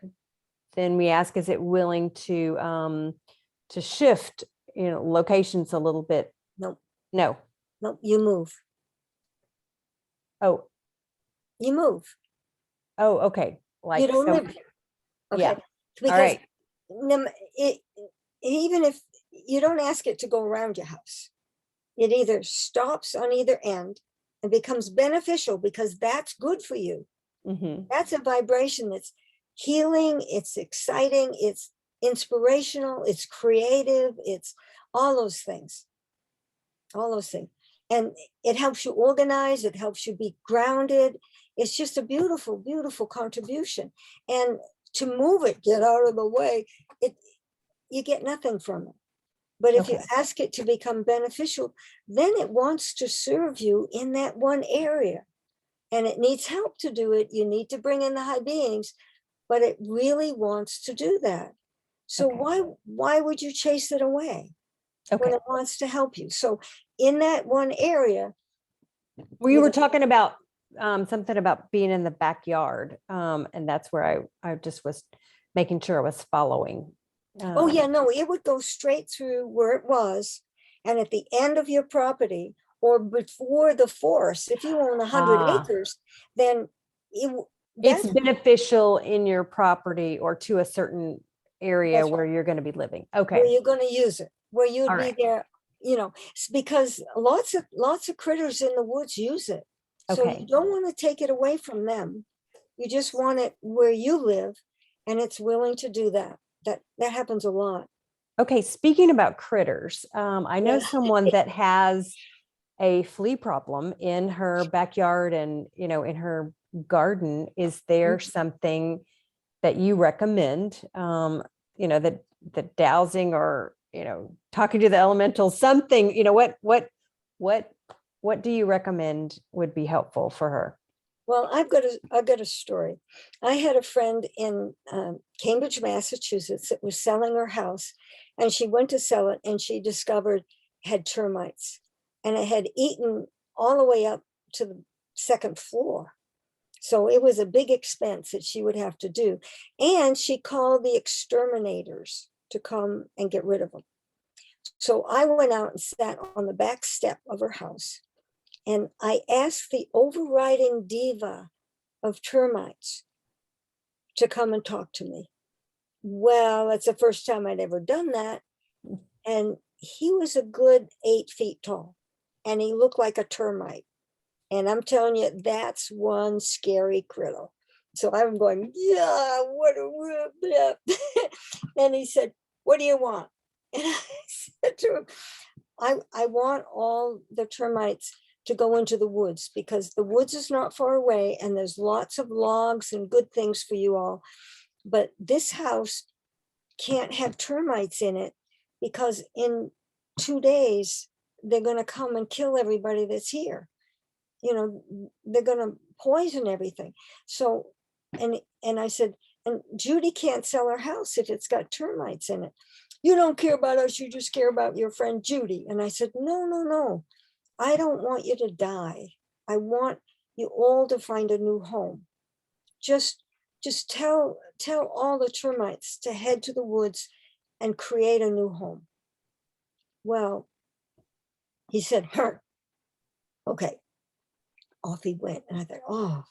then we ask, is it willing to shift, locations a little bit? Nope. No. Nope. You move. Oh, You move. okay. Like, You don't so, live here. Okay. yeah. Because All right. even if you don't ask it to go around your house, it either stops on either end and becomes beneficial because that's good for you. Mm-hmm. That's a vibration that's healing, it's exciting, it's inspirational, it's creative, it's all those things. All those things. And it helps you organize, it helps you be grounded. It's just a beautiful, beautiful contribution. And to move it, get out of the way, you get nothing from it. But if you ask it to become beneficial, then it wants to serve you in that one area. And it needs help to do it. You need to bring in the high beings, but it really wants to do that. So why would you chase it away when it wants to help you? So in that one area. We were talking about something about being in the backyard. And that's where I just was making sure I was following. Oh yeah, no, it would go straight through where it was. And at the end of your property or before the forest, if you own 100 acres, then it's beneficial in your property or to a certain area where you're going to be living. Where you're going to use it, where you'd be there, because lots of critters in the woods use it. So you don't want to take it away from them. You just want it where you live, and it's willing to do that. That happens a lot. Okay, speaking about critters, I know someone that has a flea problem in her backyard and, in her garden. Is there something that you recommend, that dowsing or, talking to the elementals, something, what do you recommend would be helpful for her? Well, I've got a story. I had a friend in Cambridge, Massachusetts that was selling her house, and she went to sell it and she discovered it had termites, and it had eaten all the way up to the second floor. So it was a big expense that she would have to do. And she called the exterminators to come and get rid of them. So I went out and sat on the back step of her house. And I asked the overriding diva of termites to come and talk to me. Well, it's the first time I'd ever done that. And he was a good 8 feet tall. And he looked like a termite. And I'm telling you, that's one scary critter. So I'm going, yeah, what a and he said, what do you want? And I said to him, I want all the termites to go into the woods, because the woods is not far away and there's lots of logs and good things for you all. But this house can't have termites in it, because in 2 days, they're going to come and kill everybody that's here. You know, they're going to poison everything. So, and I said, and Judy can't sell her house if it's got termites in it. You don't care about us, you just care about your friend Judy. And I said, no, I don't want you to die. I want you all to find a new home. Just tell all the termites to head to the woods and create a new home. Well, he said, okay. Off he went. And I thought, oh,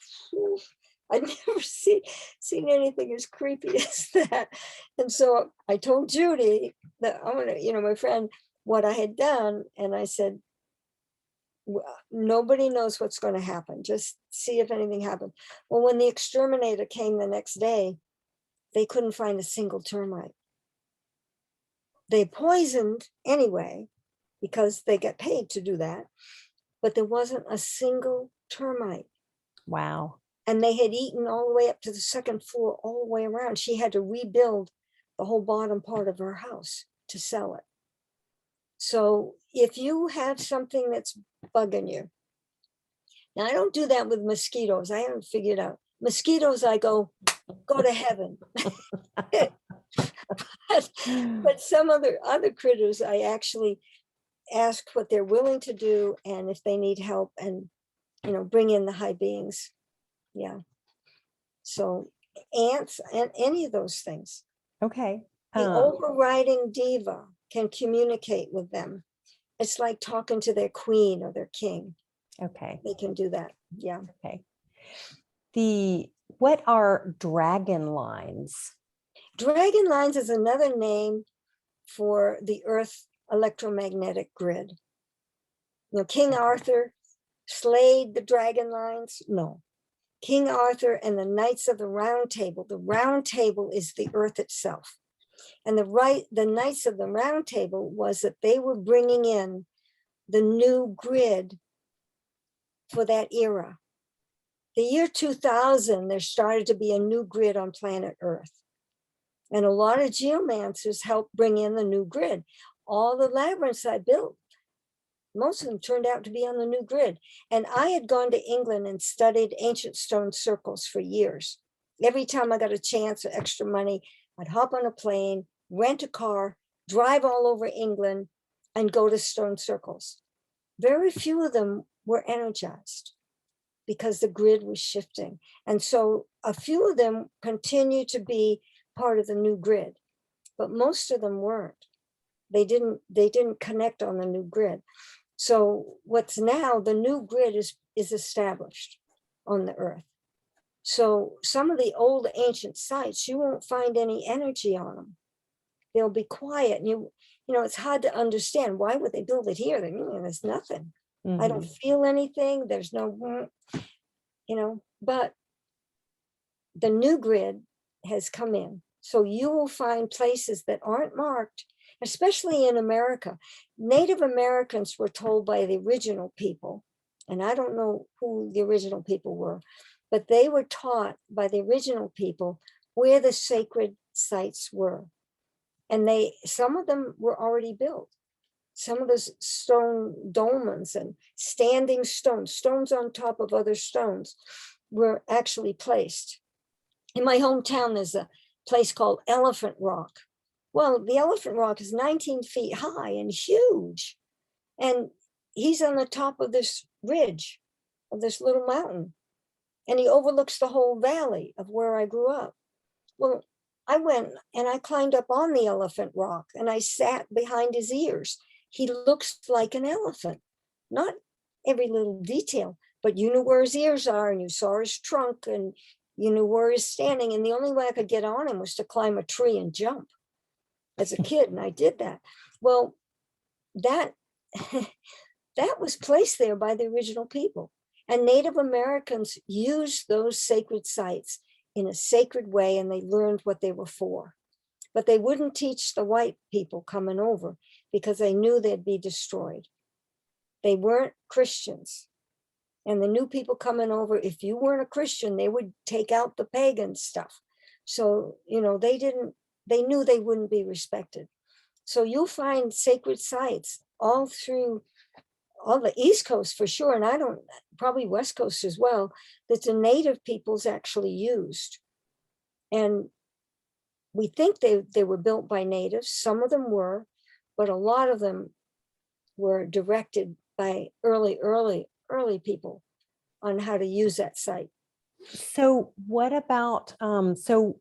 I'd never seen anything as creepy as that. And so I told Judy that I want to, my friend, what I had done. And I said, nobody knows what's going to happen. Just see if anything happened. Well, when the exterminator came the next day, they couldn't find a single termite. They poisoned anyway, because they get paid to do that. But there wasn't a single termite. Wow. And they had eaten all the way up to the second floor, all the way around. She had to rebuild the whole bottom part of her house to sell it. So if you have something that's bugging you, now I don't do that with mosquitoes. I haven't figured out. Mosquitoes, I go to heaven. but some other critters, I actually ask what they're willing to do, and if they need help, and bring in the high beings. Yeah. So ants and any of those things. Okay. The overriding diva can communicate with them. It's like talking to their queen or their king. Okay. They can do that. Yeah. Okay. What are dragon lines? Dragon lines is another name for the Earth electromagnetic grid. King Arthur slayed the dragon lines? No. King Arthur and the Knights of the Round Table. The Round Table is the Earth itself. And the Knights of the Round Table was that they were bringing in the new grid for that era. The year 2000, there started to be a new grid on planet Earth. And a lot of geomancers helped bring in the new grid. All the labyrinths I built, most of them turned out to be on the new grid. And I had gone to England and studied ancient stone circles for years. Every time I got a chance or extra money, I'd hop on a plane, rent a car, drive all over England, and go to stone circles. Very few of them were energized because the grid was shifting. And so a few of them continue to be part of the new grid, but most of them weren't. They didn't connect on the new grid. So what's now the new grid is established on the Earth. So some of the old ancient sites, you won't find any energy on them. They'll be quiet, and it's hard to understand. Why would they build it here? There's nothing. Mm-hmm. I don't feel anything. There's no, but the new grid has come in. So you will find places that aren't marked, especially in America. Native Americans were told by the original people, and I don't know who the original people were, but they were taught by the original people where the sacred sites were. And some of them were already built. Some of the stone dolmens and standing stones on top of other stones, were actually placed. In my hometown, there's a place called Elephant Rock. Well, the Elephant Rock is 19 feet high and huge. And he's on the top of this ridge. of this little mountain, and he overlooks the whole valley of where I grew up. Well, I went and I climbed up on the elephant rock and I sat behind his ears. He looks like an elephant, not every little detail, but you knew where his ears are and you saw his trunk and you knew where he's standing. And the only way I could get on him was to climb a tree and jump as a kid. And I did that. Well, that, that was placed there by the original people. And Native Americans used those sacred sites in a sacred way, and they learned what they were for. But they wouldn't teach the white people coming over because they knew they'd be destroyed. They weren't Christians. And the new people coming over, if you weren't a Christian, they would take out the pagan stuff. So, you know, they knew they wouldn't be respected. So you'll find sacred sites all through all the East Coast for sure, and probably West Coast as well, that the native peoples actually used. And we think they were built by natives. Some of them were, but a lot of them were directed by early people on how to use that site. So what about, so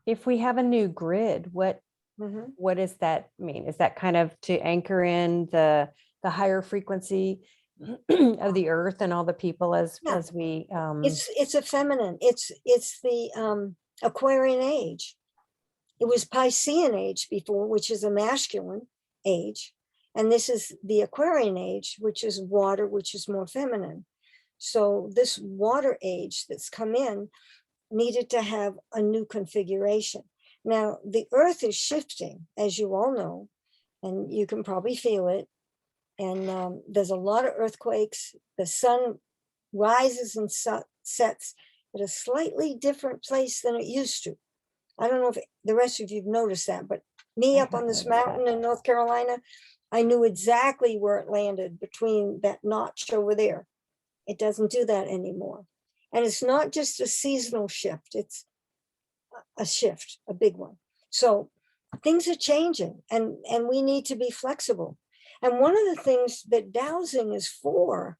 if we have a new grid, what does that mean? Is that kind of to anchor in the higher frequency of the earth and all the people as we it's a feminine, it's the Aquarian age. It was Piscean age before, which is a masculine age, and this is the Aquarian age, which is water, which is more feminine. So this water age that's come in needed to have a new configuration. Now the earth is shifting, as you all know, and you can probably feel it. And there's a lot of earthquakes. The sun rises and sets at a slightly different place than it used to. I don't know if the rest of you've noticed that, but me up on this mountain in North Carolina, I knew exactly where it landed between that notch over there. It doesn't do that anymore. And it's not just a seasonal shift, it's a shift, a big one. So things are changing, and we need to be flexible. And one of the things that dowsing is for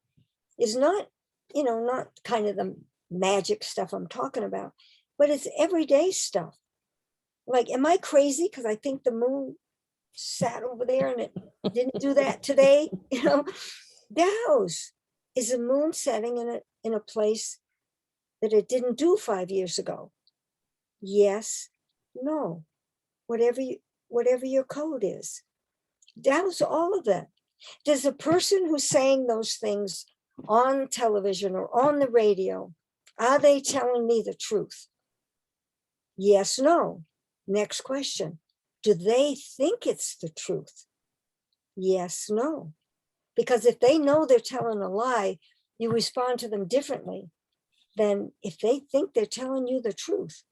is not, you know, not kind of the magic stuff I'm talking about, but it's everyday stuff. Like, am I crazy because I think the moon sat over there and it didn't do that today? You know, douse is a moon setting in a place that it didn't do 5 years ago. Yes, no, whatever your code is. Douse all of that. Does the person who's saying those things on television or on the radio, are they telling me the truth? Yes, no. Next question. Do they think it's the truth? Yes, no. Because if they know they're telling a lie, you respond to them differently than if they think they're telling you the truth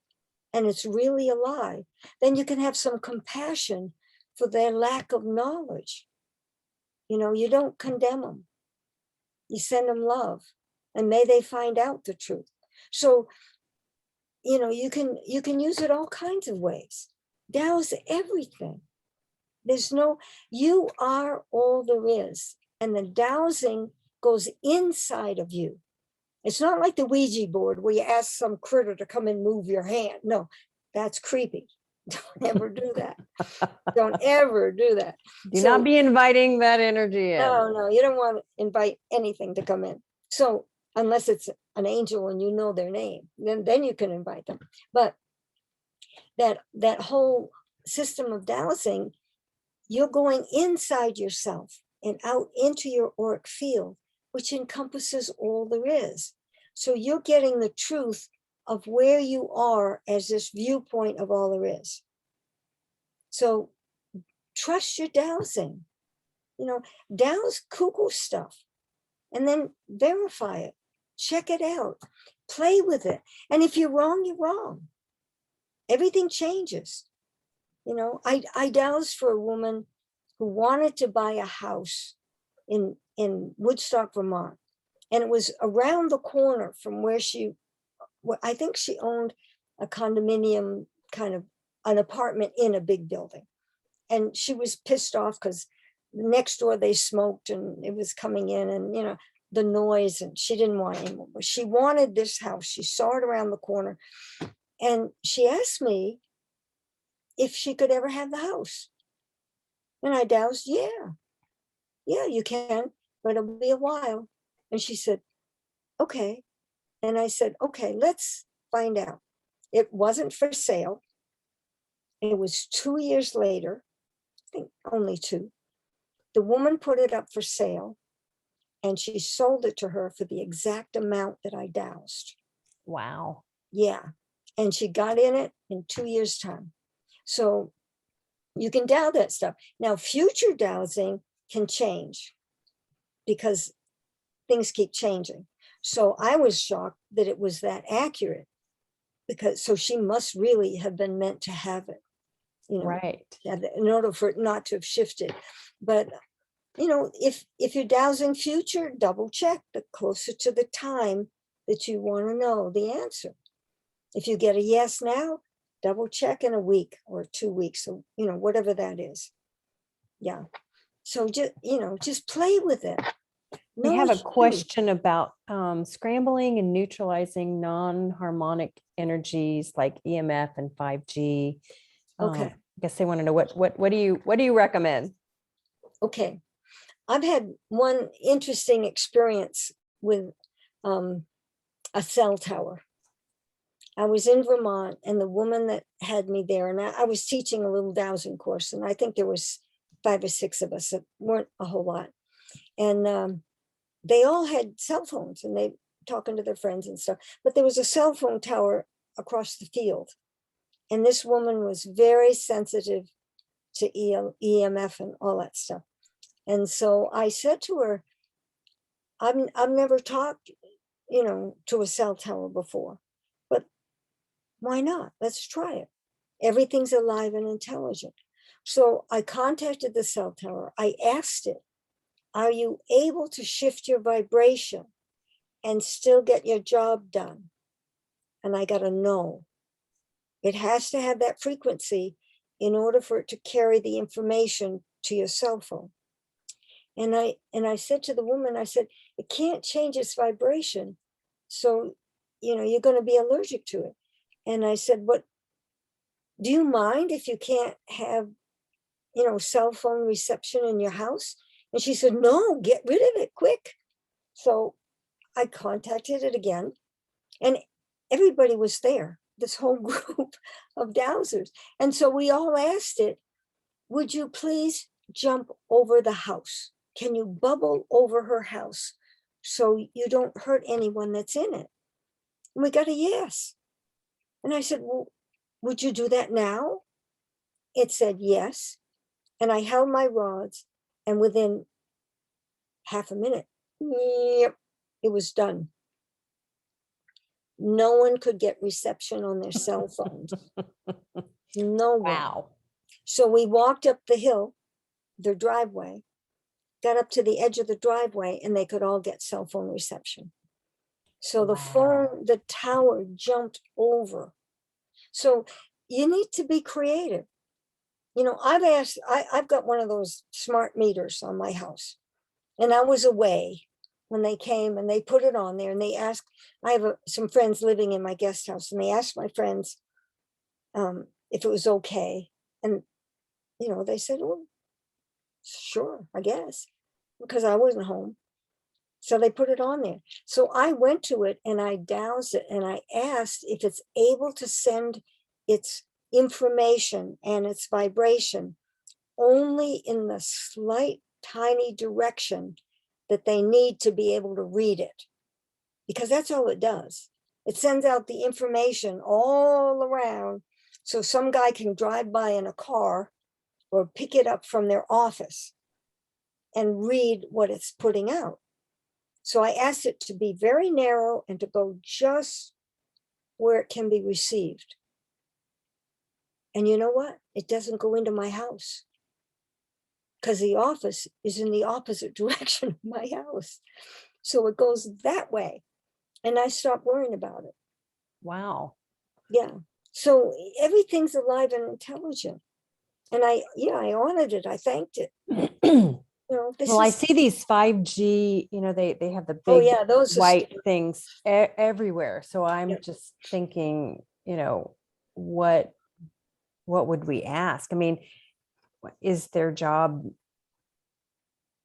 and it's really a lie. Then you can have some compassion for their lack of knowledge. You know, you don't condemn them. You send them love, and may they find out the truth. So, you know, you can use it all kinds of ways. Douse everything. There's no, you are all there is. And the dowsing goes inside of you. It's not like the Ouija board where you ask some critter to come and move your hand. No, that's creepy. Don't ever do that. Don't ever do that. Do not be inviting that energy in. No, you don't want to invite anything to come in. So unless it's an angel and you know their name, then you can invite them. But that whole system of dowsing, you're going inside yourself and out into your auric field, which encompasses all there is. So you're getting the truth of where you are as this viewpoint of all there is. So trust your dowsing, you know, douse cuckoo stuff and then verify it, check it out, play with it. And if you're wrong, you're wrong. Everything changes. You know, I dowsed for a woman who wanted to buy a house in Woodstock, Vermont. And it was around the corner from where I think she owned a condominium, kind of an apartment in a big building. And she was pissed off because next door they smoked and it was coming in, and, you know, the noise, and she didn't want it anymore. But she wanted this house. She saw it around the corner. And she asked me if she could ever have the house. And I dowsed, yeah, you can, but it'll be a while. And she said, okay. And I said, okay, let's find out. It wasn't for sale. It was 2 years later, I think only 2. The woman put it up for sale and she sold it to her for the exact amount that I dowsed. Wow. Yeah. And she got in it in 2 years' time. So you can dow that stuff. Now, future dowsing can change because things keep changing. So I was shocked that it was that accurate, because so she must really have been meant to have it, you know, Right. in order for it not to have shifted. But you know, if you're dowsing future, double check the closer to the time that you want to know the answer. If you get a yes now, double check in a week or 2 weeks, so you know, whatever that is. Yeah. So just, you know, just play with it. We Know have a what you do. question about scrambling and neutralizing non-harmonic energies like EMF and 5G. Okay. I guess they want to know what do you recommend? Okay. I've had one interesting experience with a cell tower. I was in Vermont, and the woman that had me there, and I was teaching a little dowsing course, and I think there was 5 or 6 of us. That weren't a whole lot. And they all had cell phones, and they talking to their friends and stuff. But there was a cell phone tower across the field. And this woman was very sensitive to EMF and all that stuff. And so I said to her, I've never talked, you know, to a cell tower before, but why not? Let's try it. Everything's alive and intelligent. So I contacted the cell tower. I asked it, are you able to shift your vibration and still get your job done? And I got a no. It has to have that frequency in order for it to carry the information to your cell phone. And I said to the woman, I said, it can't change its vibration. So, you know, you're going to be allergic to it. And I said, what, do you mind if you can't have, you know, cell phone reception in your house? And she said, no, get rid of it quick. So I contacted it again, and everybody was there, this whole group of dowsers. And so we all asked it, would you please jump over the house? Can you bubble over her house so you don't hurt anyone that's in it? And we got a yes. And I said, well, would you do that now? It said yes. And I held my rods, and within half a minute, yep, it was done. No one could get reception on their cell phones. No one. Wow. So we walked up the hill, their driveway, got up to the edge of the driveway, and they could all get cell phone reception. So the phone, the tower jumped over. So you need to be creative. You know, I've got one of those smart meters on my house, and I was away when they came and they put it on there, and they asked, I have some friends living in my guest house, and they asked my friends if it was okay. And, you know, they said, well, sure, I guess, because I wasn't home. So they put it on there. So I went to it and I dowsed it, and I asked if it's able to send its information and its vibration only in the slight tiny direction that they need to be able to read it, because that's all it does. It sends out the information all around, so some guy can drive by in a car or pick it up from their office and read what it's putting out. So I asked it to be very narrow and to go just where it can be received. And you know what? It doesn't go into my house, because the office is in the opposite direction of my house. So it goes that way. And I stopped worrying about it. Wow. Yeah. So everything's alive and intelligent. And I honored it. I thanked it. This Well, I is, see these 5G, they have the oh big yeah, those are white scary. things everywhere. So I'm Yeah. just thinking, what would we ask? I mean, is their job,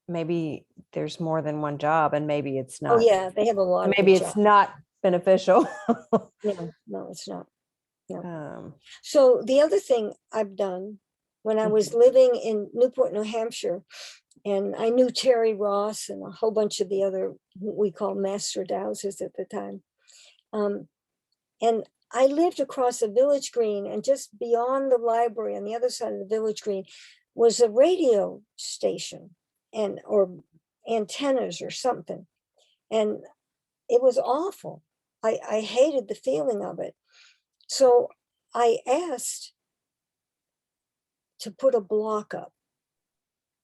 maybe there's more than one job and maybe it's Oh not, yeah, they have a lot of maybe good it's jobs. not beneficial. No, it's not. No. Um, So the other thing I've done when I was living in Newport, New Hampshire, and I knew Terry Ross and a whole bunch of the other, what we call master dowsers at the time. And I lived across the village green, and just beyond the library on the other side of the village green was a radio station or antennas or something. And it was awful. I hated the feeling of it. So I asked to put a block up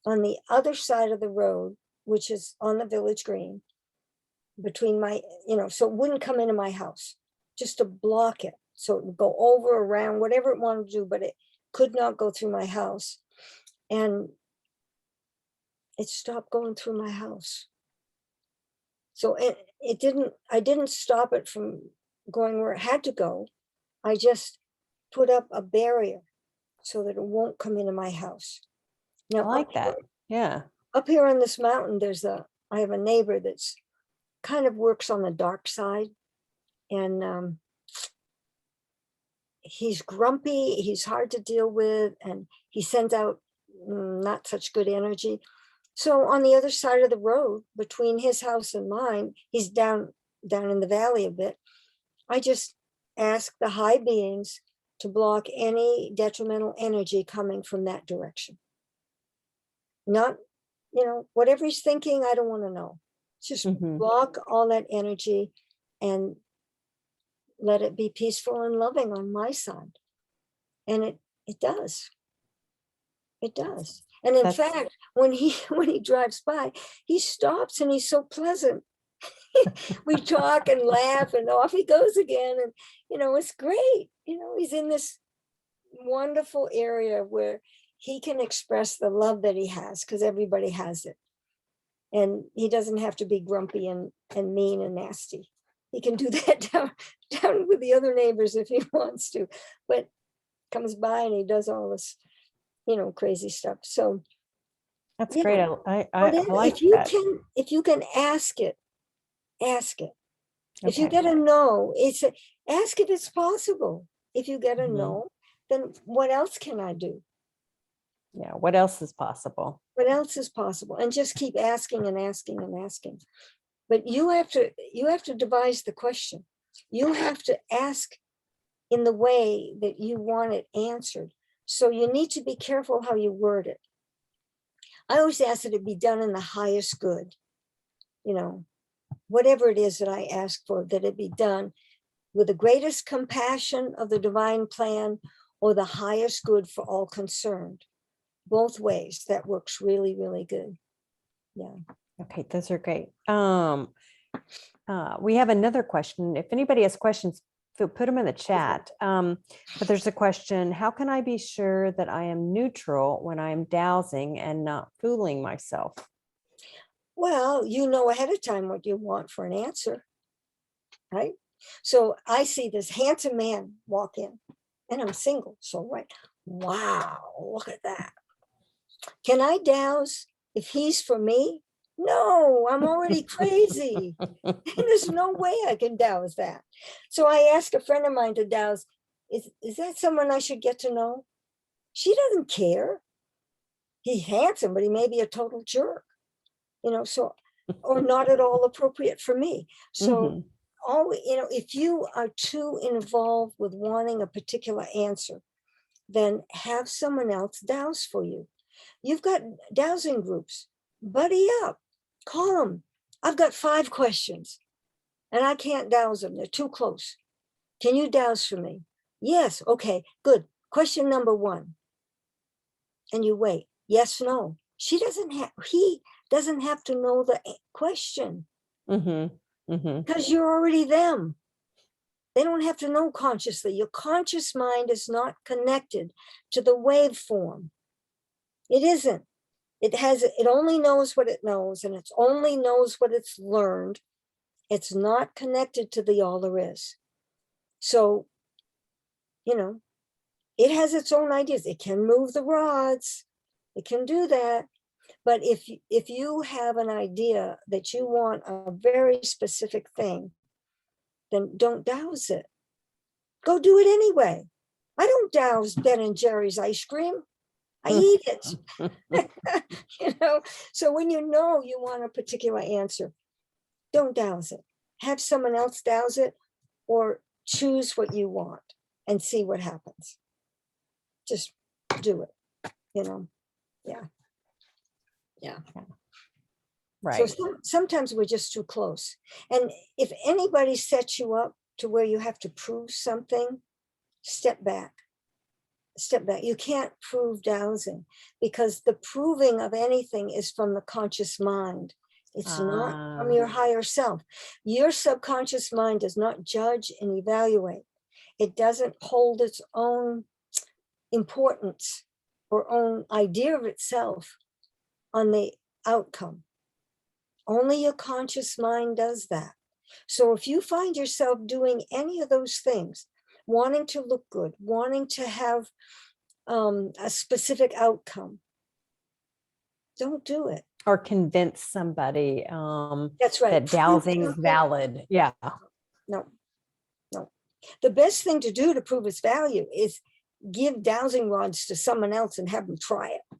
on the other side of the road, which is on the village green, between my, so it wouldn't come into my house, just to block it. So it would go over, around, whatever it wanted to do, but it could not go through my house. And it stopped going through my house. So I didn't stop it from going where it had to go. I just put up a barrier so that it won't come into my house. I Now, like that. Yeah. up here on this mountain, I have a neighbor that's kind of works on the dark side, and he's grumpy, he's hard to deal with, and he sends out not such good energy. So on the other side of the road, between his house and mine, he's down in the valley a bit. I just ask the high beings to block any detrimental energy coming from that direction. Not, whatever he's thinking, I don't want to know. Just block all that energy and let it be peaceful and loving on my side. And it does. It does. And in fact, when he drives by, he stops and he's so pleasant. We talk and laugh and off he goes again. And, it's great. He's in this wonderful area where he can express the love that he has, because everybody has it. And he doesn't have to be grumpy and mean and nasty. He can do that down with the other neighbors if he wants to, but comes by and he does all this, crazy stuff. So that's great. I like if you that. if you can ask it. Okay. If you get a no, ask if it's possible. If you get a no, then what else can I do? Yeah, what else is possible? What else is possible? And just keep asking and asking and asking. But you have to devise the question. You have to ask in the way that you want it answered. So you need to be careful how you word it. I always ask that it be done in the highest good. Whatever it is that I ask for, that it be done with the greatest compassion of the divine plan or the highest good for all concerned. Both ways, that works really, really good. Yeah. Okay, those are great. We have another question. If anybody has questions, put them in the chat. But there's a question: how can I be sure that I am neutral when I'm dowsing and not fooling myself? Well, ahead of time what you want for an answer, right? So I see this handsome man walk in, and I'm single, so right. Wow, look at that. Can I douse if he's for me? No, I'm already crazy. There's no way I can douse that. So I asked a friend of mine to douse. Is that someone I should get to know? She doesn't care. He's handsome, but he may be a total jerk, so, or not at all appropriate for me. So if you are too involved with wanting a particular answer, then have someone else douse for you. You've got dowsing groups, buddy up, call them. I've got 5 questions and I can't douse them. They're too close. Can you douse for me? Yes. Okay, good. Question number 1. And you wait. Yes, no. He doesn't have to know the question because you're already them. They don't have to know consciously. Your conscious mind is not connected to the waveform. It isn't. It only knows what it knows, and it only knows what it's learned. It's not connected to the all there is. So, it has its own ideas. It can move the rods. It can do that. But if you have an idea that you want a very specific thing, then don't douse it. Go do it anyway. I don't douse Ben and Jerry's ice cream. I eat it. So when you want a particular answer, don't douse it. Have someone else douse it, or choose what you want and see what happens. Just do it, yeah. Right. So sometimes we're just too close. And if anybody sets you up to where you have to prove something, step back. Step back. You can't prove dowsing, because the proving of anything is from the conscious mind. It's not from your higher self. Your subconscious mind does not judge and evaluate. It doesn't hold its own importance or own idea of itself on the outcome. Only your conscious mind does that. So if you find yourself doing any of those things, wanting to look good, wanting to have a specific outcome, don't do it. Or convince somebody That's right. that dowsing is valid. Yeah. No. The best thing to do to prove its value is give dowsing rods to someone else and have them try it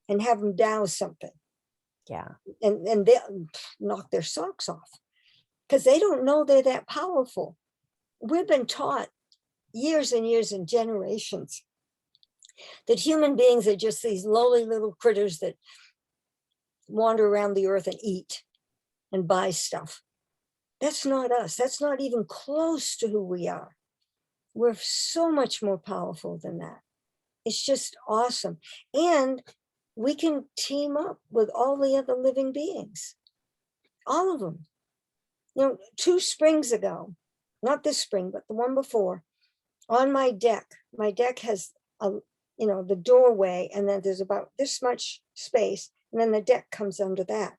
and have them douse something. Yeah. And they'll knock their socks off because they don't know they're that powerful. We've been taught years and years and generations that human beings are just these lowly little critters that wander around the earth and eat and buy stuff. That's not us. That's not even close to who we are. We're so much more powerful than that. It's just awesome. And we can team up with all the other living beings, all of them. 2 springs ago, not this spring, but the one before, on my deck has the doorway, and then there's about this much space, and then the deck comes under that.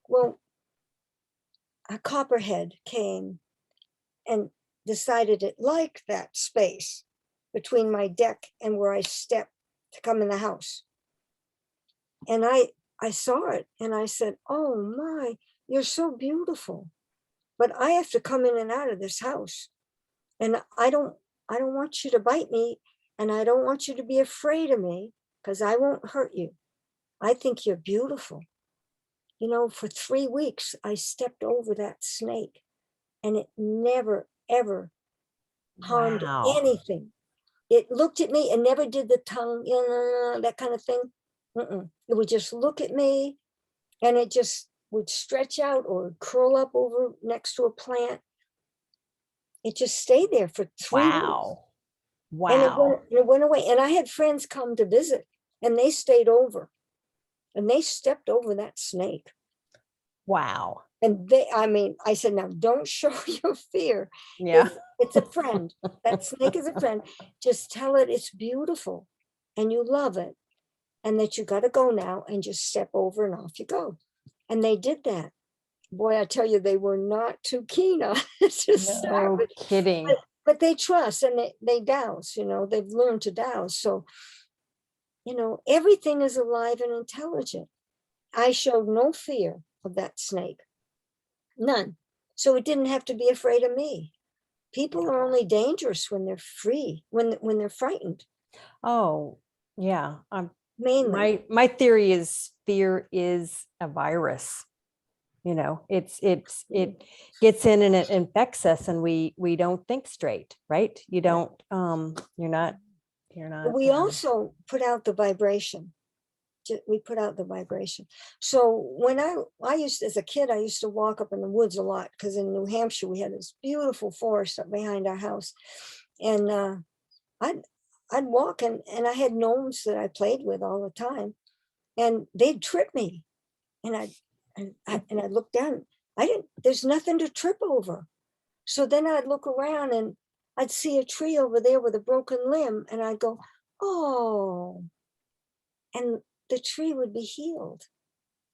Well, a copperhead came and decided it liked that space between my deck and where I stepped to come in the house. And I saw it and I said, oh my, you're so beautiful, but I have to come in and out of this house. And I don't want you to bite me, and I don't want you to be afraid of me, because I won't hurt you. I think you're beautiful. For 3 weeks, I stepped over that snake and it never, ever harmed anything. It looked at me and never did the tongue, that kind of thing. It would just look at me, and it just would stretch out or curl up over next to a plant. It just stayed there for 3 weeks. Wow. And it went away. And I had friends come to visit, and they stayed over, and they stepped over that snake. Wow. And I said, now don't show your fear. Yeah. It's a friend. That snake is a friend. Just tell it it's beautiful and you love it, and that you got to go now, and just step over and off you go. And they did that. Boy, I tell you, they were not too keen on it to start with. Kidding. But they trust, and they douse, they've learned to douse. So, everything is alive and intelligent. I showed no fear of that snake. None. So it didn't have to be afraid of me. People are only dangerous when they're free, when they're frightened. Oh, yeah. Mainly. My theory is fear is a virus. It gets in and it infects us, and we don't think straight, right? You don't, you're not. We also put out the vibration. We put out the vibration. So when I used, as a kid, I used to walk up in the woods a lot, because in New Hampshire, we had this beautiful forest up behind our house. And I'd walk, and I had gnomes that I played with all the time, and they'd trip me. And I'd look down. There's nothing to trip over. So then I'd look around, and I'd see a tree over there with a broken limb, and I'd go, oh. And the tree would be healed.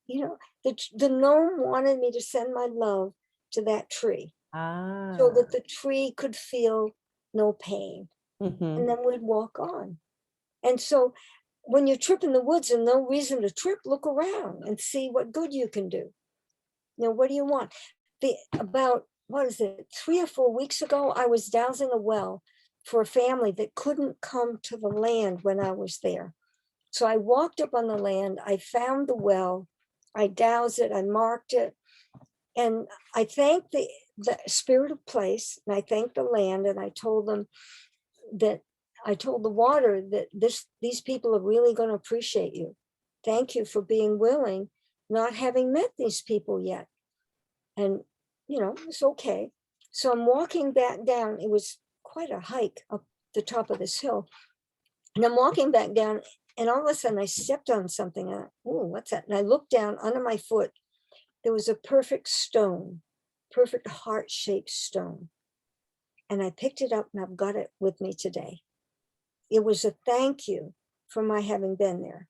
You know, the gnome wanted me to send my love to that tree so that the tree could feel no pain. And then we'd walk on. And so when you trip in the woods and no reason to trip, look around and see what good you can do. You know, what do you want? About, what is it, 3 or 4 weeks ago, I was dowsing a well for a family that couldn't come to the land when I was there. So I walked up on the land, I found the well, I dowsed it, I marked it, and I thanked the spirit of place, and I thanked the land, and I told them that, I told the water that these people are really going to appreciate you. Thank you for being willing, not having met these people yet. And, you know, it's okay. So I'm walking back down. It was quite a hike up the top of this hill. And I'm walking back down, and all of a sudden I stepped on something. And oh, what's that? And I looked down under my foot. There was a perfect stone, perfect heart-shaped stone. And I picked it up, and I've got it with me today. It was a thank you for my having been there.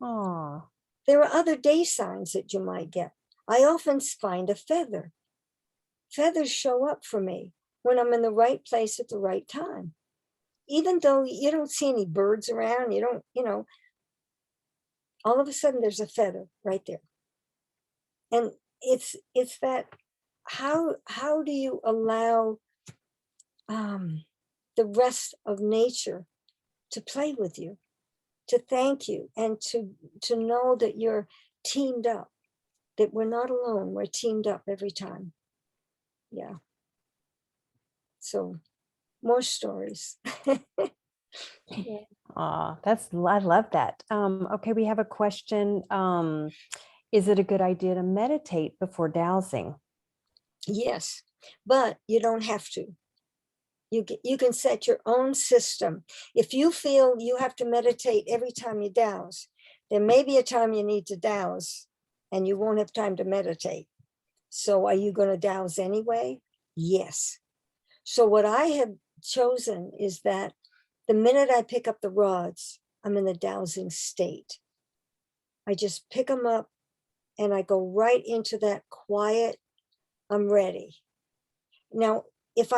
Oh, There are other day signs that you might get. I often find a feather. Feathers show up for me when I'm in the right place at the right time. Even though you don't see any birds around, you don't, you know, all of a sudden there's a feather right there. And it's that, how do you allow the rest of nature to play with you, to thank you, and to know that you're teamed up, that we're not alone, we're teamed up every time. Yeah. So more stories. Yeah. I love that. Okay, we have a question. Is it a good idea to meditate before dowsing? Yes, but you don't have to. You can set your own system. If you feel you have to meditate every time you douse, there may be a time you need to douse and you won't have time to meditate. So are you going to douse anyway? Yes. So what I have chosen is that the minute I pick up the rods, I'm in the dowsing state. I just pick them up and I go right into that quiet, I'm ready. Now, if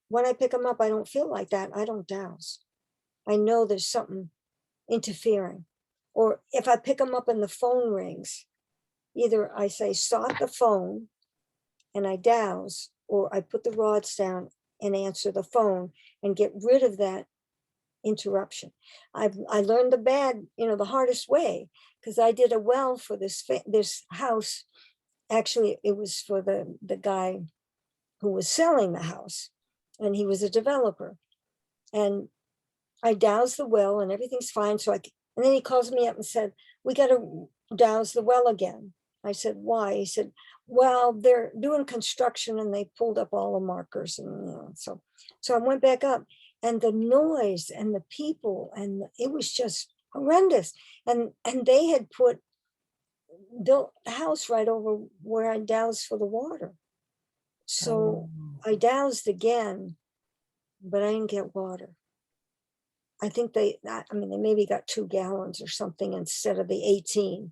when I pick them up, I don't feel like that, I don't douse. I know there's something interfering. Or if I pick them up and the phone rings, either I say, stop the phone and I douse, or I put the rods down and answer the phone and get rid of that interruption. I learned the hardest way, because I did a well for this house. Actually, it was for the guy who was selling the house, and he was a developer. And I doused the well and everything's fine. And then he calls me up and said, we got to douse the well again. I said, why? He said, well, they're doing construction and they pulled up all the markers. And so I went back up, and the noise and the people, and it was just horrendous. And they had built the house right over where I doused for the water. So I doused again, but I didn't get water. I think they maybe got 2 gallons or something instead of the 18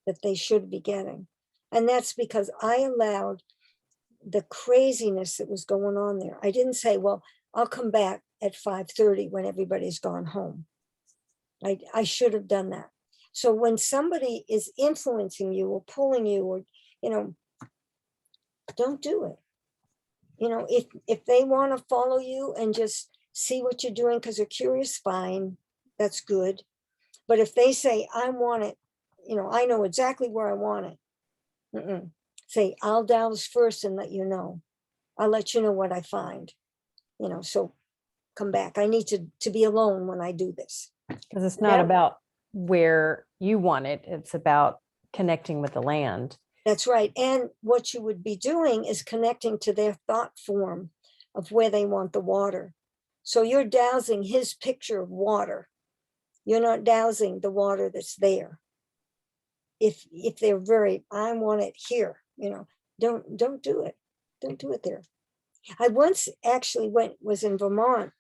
that they should be getting. And that's because I allowed the craziness that was going on there. I didn't say, well, I'll come back at 5:30 when everybody's gone home. I should have done that. So when somebody is influencing you or pulling you, or, don't do it. If they want to follow you and just see what you're doing because they're curious, fine, that's good. But if they say, I want it, I know exactly where I want it. Say, I'll douse first and let you know. I'll let you know what I find. So come back. I need to be alone when I do this. Because it's not about where you want it. It's about connecting with the land. That's right. And what you would be doing is connecting to their thought form of where they want the water. So you're dowsing his picture of water. You're not dowsing the water that's there. If they're I want it here, don't do it. Don't do it there. I once actually was in Vermont,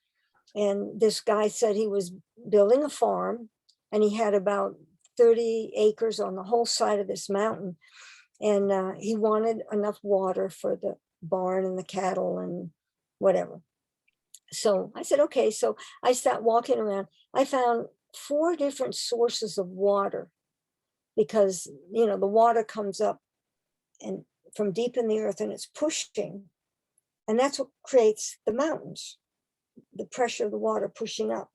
and this guy said he was building a farm, and he had about 30 acres on the whole side of this mountain. And he wanted enough water for the barn and the cattle and whatever. So I said, okay. So I started walking around. I found 4 different sources of water because, you know, the water comes up and from deep in the earth and it's pushing. And that's what creates the mountains, the pressure of the water pushing up.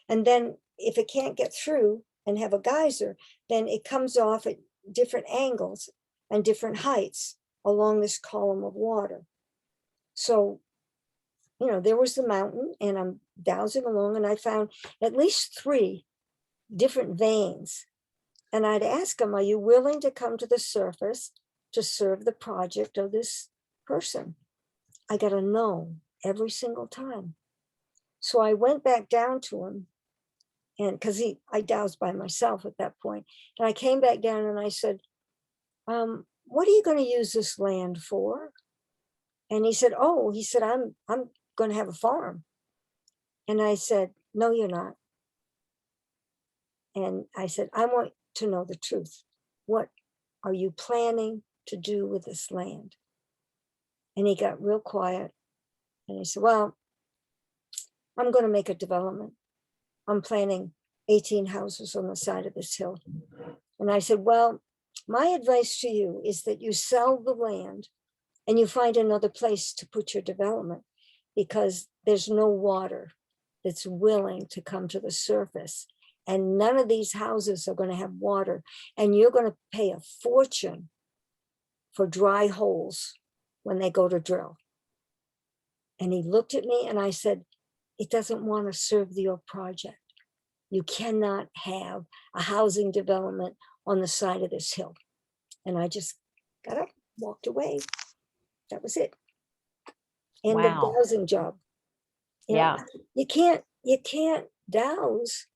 And then if it can't get through and have a geyser, then it comes off at different angles and different heights along this column of water. So, you know, there was the mountain and I'm dowsing along and I found at least 3 different veins. And I'd ask them, are you willing to come to the surface to serve the project of this person? I got a no every single time. So I went back down to him, and because I dowsed by myself at that point. And I came back down and I said, what are you going to use this land for? And he said, I'm going to have a farm. And I said, no, you're not. And I said, I want to know the truth. What are you planning to do with this land? And he got real quiet. And he said, well, I'm going to make a development. I'm planning 18 houses on the side of this hill. And I said, well, my advice to you is that you sell the land and you find another place to put your development because there's no water that's willing to come to the surface. And none of these houses are going to have water. And you're going to pay a fortune for dry holes when they go to drill. And he looked at me and I said, it doesn't want to serve your project. You cannot have a housing development on the side of this hill. And I just got up, walked away. That was it. End of Wow. dowsing job. You know, you can't dowse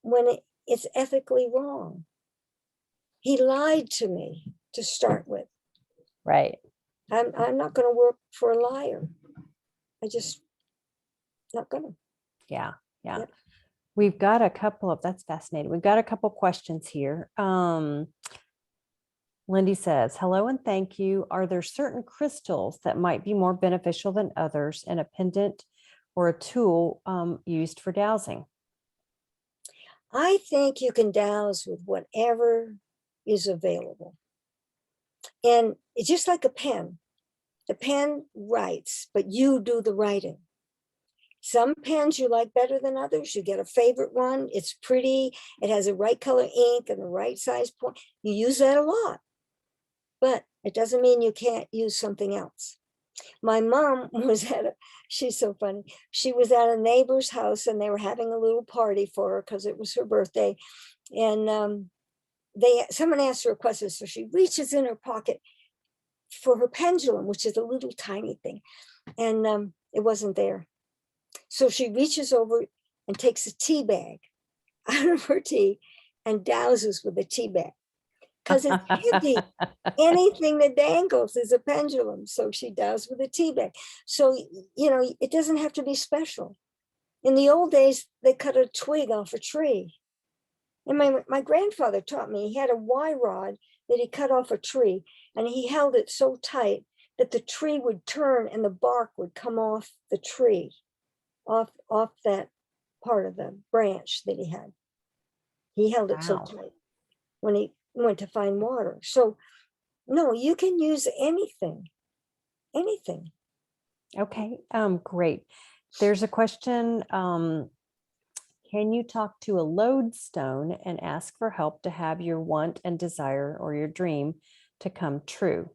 when it's ethically wrong. He lied to me to start with. Right. I'm not going to work for a liar. I just not gonna. Yeah. Yep. We've got a couple of, that's fascinating. We've got a couple questions here. Lindy says, hello and thank you. Are there certain crystals that might be more beneficial than others in a pendant or a tool used for dowsing? I think you can dowse with whatever is available. And it's just like a pen. The pen writes, but you do the writing. Some pens you like better than others. You get a favorite one. It's pretty. It has the right color ink and the right size point. You use that a lot. But it doesn't mean you can't use something else. My mom was she's so funny. She was at a neighbor's house and they were having a little party for her because it was her birthday. And someone asked her a question. So she reaches in her pocket for her pendulum, which is a little tiny thing. And it wasn't there. So she reaches over and takes a tea bag out of her tea and douses with a tea bag. Because it's heavy. Anything that dangles is a pendulum. So she does with a tea bag. So, you know, it doesn't have to be special. In the old days, they cut a twig off a tree. And my grandfather taught me, he had a Y rod that he cut off a tree and he held it so tight that the tree would turn and the bark would come off the tree, off that part of the branch that he had. He held it so tight when he went to find water. So no, you can use anything. Okay, great. There's a question. Can you talk to a lodestone and ask for help to have your want and desire or your dream to come true?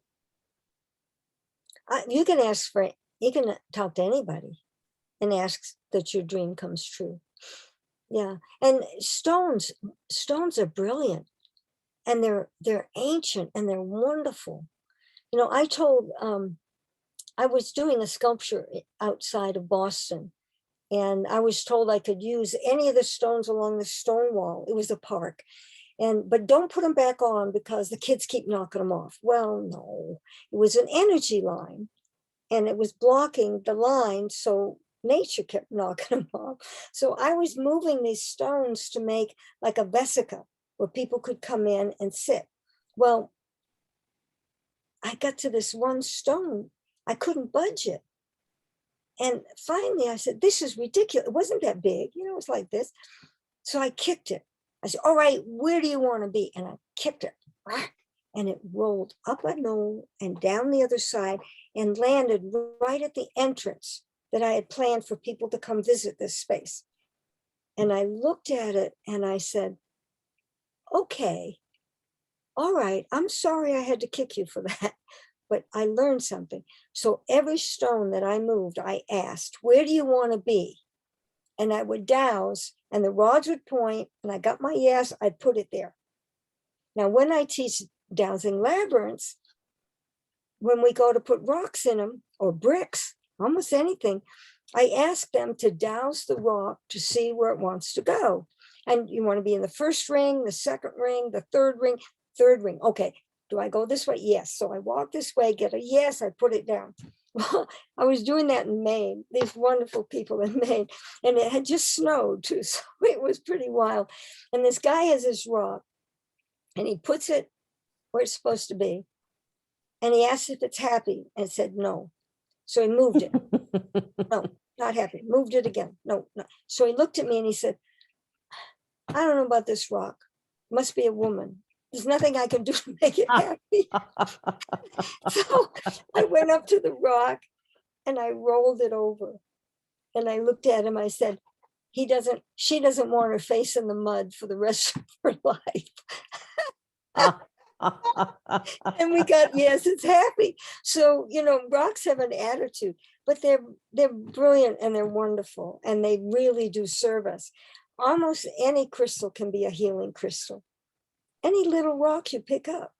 You can talk to anybody and ask that your dream comes true. Yeah, and stones are brilliant. And they're ancient and they're wonderful. You know, I was doing a sculpture outside of Boston, and I was told I could use any of the stones along the stone wall. It was a park. But don't put them back on because the kids keep knocking them off. Well, no, it was an energy line and it was blocking the line. So nature kept knocking them off. So I was moving these stones to make like a vesica, where people could come in and sit. Well, I got to this one stone, I couldn't budge it. And finally I said, this is ridiculous. It wasn't that big, you know, it was like this. So I kicked it. I said, all right, where do you want to be? And I kicked it. And it rolled up a knoll and down the other side and landed right at the entrance that I had planned for people to come visit this space. And I looked at it and I said, okay, all right, I'm sorry I had to kick you for that, but I learned something. So every stone that I moved, I asked, where do you want to be? And I would douse and the rods would point and I got my yes, I'd put it there. Now, when I teach dowsing labyrinths, when we go to put rocks in them or bricks, almost anything, I ask them to douse the rock to see where it wants to go. And you want to be in the first ring, the second ring, the third ring. Okay, do I go this way? Yes. So I walk this way, get a yes, I put it down. Well, I was doing that in Maine, these wonderful people in Maine, and it had just snowed too, so it was pretty wild. And this guy has this rock, and he puts it where it's supposed to be. And he asked if it's happy, and it said no. So he moved it. No, not happy. Moved it again. No, no. So he looked at me and he said, I don't know about this rock. Must be a woman. There's nothing I can do to make it happy. So I went up to the rock and I rolled it over. And I looked at him. I said, she doesn't want her face in the mud for the rest of her life. And we got, yes, it's happy. So, you know, rocks have an attitude, but they're brilliant and they're wonderful. And they really do serve us. Almost any crystal can be a healing crystal. Any little rock you pick up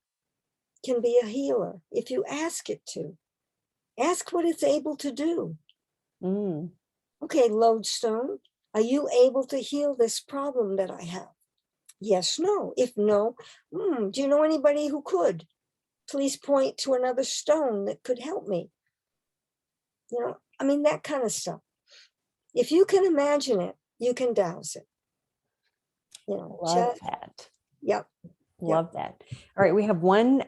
can be a healer if you ask it to. Ask what it's able to do. Okay, lodestone, are you able to heal this problem that I have? Yes, no. If no, do you know anybody who could? Please point to another stone that could help me. You know, I mean, that kind of stuff. If you can imagine it, you can douse it. You know, Love that. Yep. Love that. All right, we have one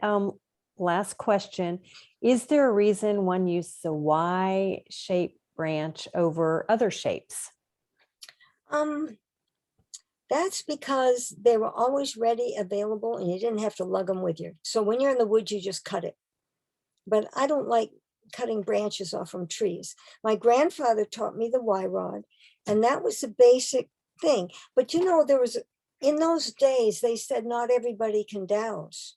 last question. Is there a reason one uses a Y-shaped branch over other shapes? That's because they were always ready, available, and you didn't have to lug them with you. So when you're in the woods, you just cut it. But I don't like cutting branches off from trees. My grandfather taught me the Y rod, and that was the basic thing. But you know, in those days, they said not everybody can douse.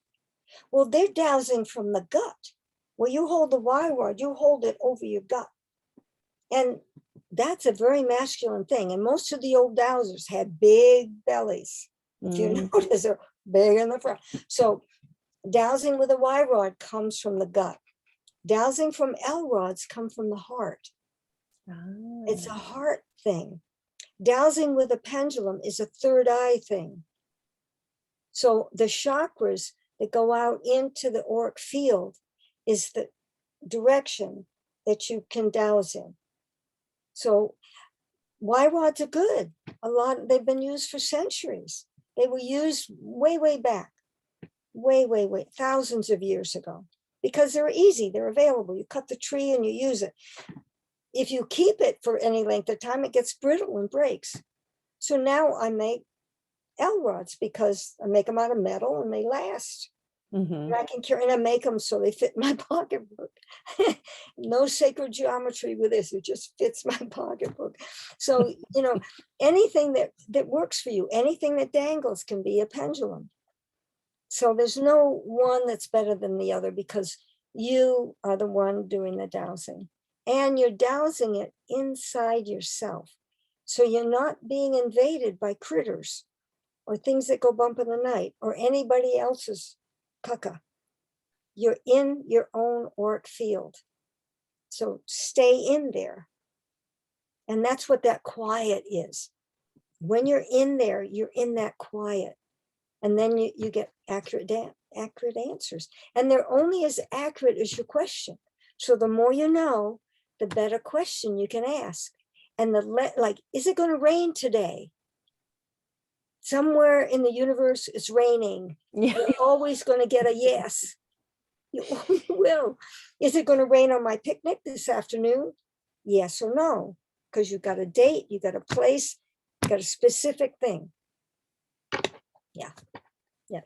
Well, they're dowsing from the gut. Well, you hold the Y rod, you hold it over your gut. And that's a very masculine thing. And most of the old dowsers had big bellies. If you notice, they're big in the front. So dowsing with a Y rod comes from the gut. Dowsing from L rods come from the heart. It's a heart thing. Dowsing with a pendulum is a third eye thing. So the chakras that go out into the auric field is the direction that you can douse in. So Y rods are good. They've been used for centuries. They were used way, way back, way, thousands of years ago, because they're easy, they're available. You cut the tree and you use it. If you keep it for any length of time, it gets brittle and breaks. So now I make L rods because I make them out of metal and they last. And I can carry, and I make them so they fit my pocketbook. No sacred geometry with this, it just fits my pocketbook. So, you know, anything that works for you, anything that dangles can be a pendulum. So there's no one that's better than the other because you are the one doing the dowsing. And you're dowsing it inside yourself. So you're not being invaded by critters or things that go bump in the night or anybody else's caca. You're in your own auric field. So stay in there. And that's what that quiet is. When you're in there, you're in that quiet. And then you get accurate answers. And they're only as accurate as your question. So the more you know, the better question you can ask. And like, is it going to rain today? somewhere in the universe it's raining. Yeah. You're always going to get a yes. You will. Is it going to rain on my picnic this afternoon? Yes or no? Because you got a date, you got a place, you got a specific thing. Yeah. Yeah.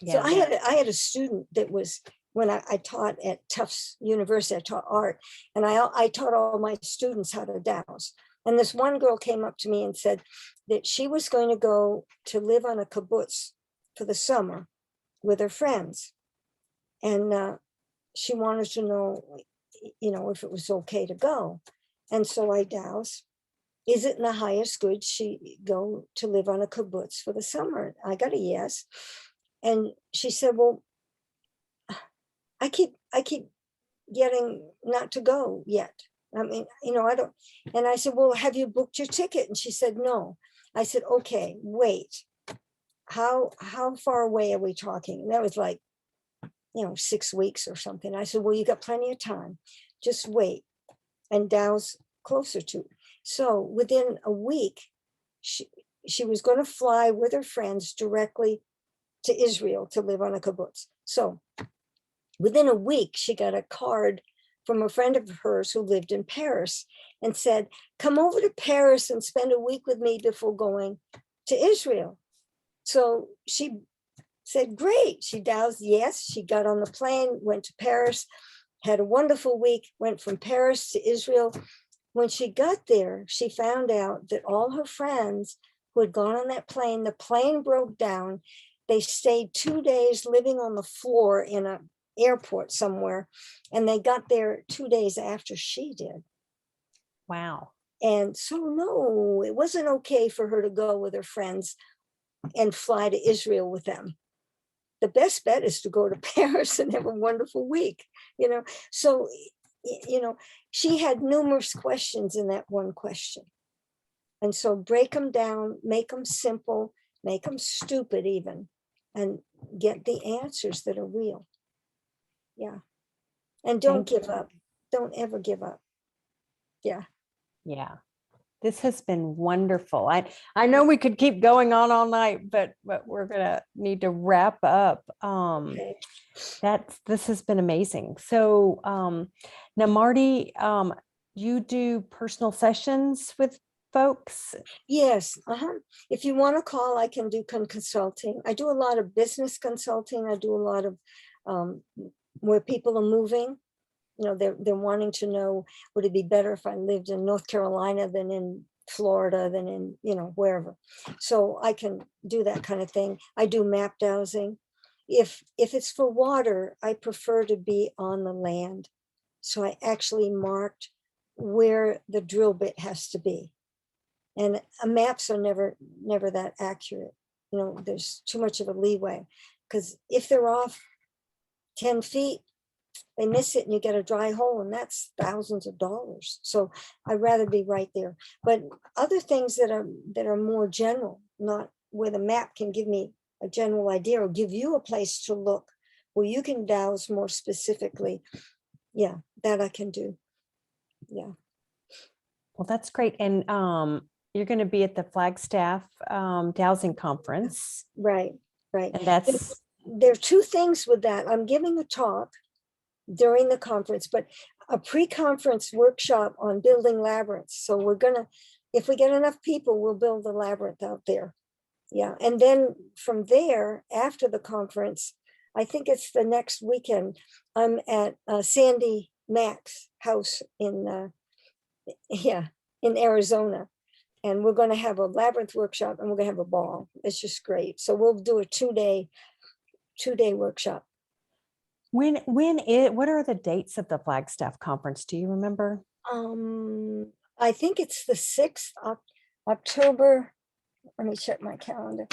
So I had a student that was, when I taught at Tufts University, I taught art, and I taught all my students how to douse. And this one girl came up to me and said that she was going to go to live on a kibbutz for the summer with her friends. And she wanted to know, if it was okay to go. And so I doused, is it in the highest good she go to live on a kibbutz for the summer? I got a yes. And she said, well, I keep getting not to go yet. I mean, I don't. And I said, well, have you booked your ticket? And she said, no. I said, okay, wait. How far away are we talking? And that was like, 6 weeks or something. I said, well, you got plenty of time. Just wait and douse closer to. So within a week, she was going to fly with her friends directly to Israel to live on a kibbutz. So within a week, she got a card from a friend of hers who lived in Paris and said, come over to Paris and spend a week with me before going to Israel. So she said, great. She doused, yes. She got on the plane, went to Paris, had a wonderful week, went from Paris to Israel. When she got there, she found out that all her friends who had gone on that plane, the plane broke down. They stayed 2 days living on the floor in an airport somewhere, and they got there 2 days after she did. Wow. And so, no, it wasn't okay for her to go with her friends and fly to Israel with them. The best bet is to go to Paris and have a wonderful week, So, she had numerous questions in that one question. And so break them down, make them simple, make them stupid even, and get the answers that are real. Yeah. And don't give up. Don't ever give up. Yeah. Yeah. This has been wonderful. I know we could keep going on all night, but we're gonna need to wrap up. Okay. This has been amazing. So now, Marty, you do personal sessions with folks? Yes. If you want to call, I can do consulting. I do a lot of business consulting. I do a lot of where people are moving. They're wanting to know, would it be better if I lived in North Carolina than in Florida, than in, wherever. So I can do that kind of thing. I do map dowsing. If it's for water, I prefer to be on the land. So I actually marked where the drill bit has to be. And maps are never that accurate. There's too much of a leeway, because if they're off 10 feet, they miss it and you get a dry hole, and that's thousands of dollars. So I'd rather be right there. But other things that are more general, not where the map can give me a general idea or give you a place to look where you can douse more specifically. Yeah, that I can do. Yeah. Well, that's great. And you're going to be at the Flagstaff Dowsing Conference. Right. And there are two things with that. I'm giving a talk during the conference, but a pre-conference workshop on building labyrinths. So we're gonna, if we get enough people, we'll build the labyrinth out there. Yeah, and then from there, after the conference, I think it's the next weekend, I'm at Sandy Mack's house in Arizona, and we're going to have a labyrinth workshop, and we're going to have a ball. It's just great. So we'll do a two-day workshop. what are the dates of the Flagstaff conference? Do you remember? I think it's the 6th October. Let me check my calendar.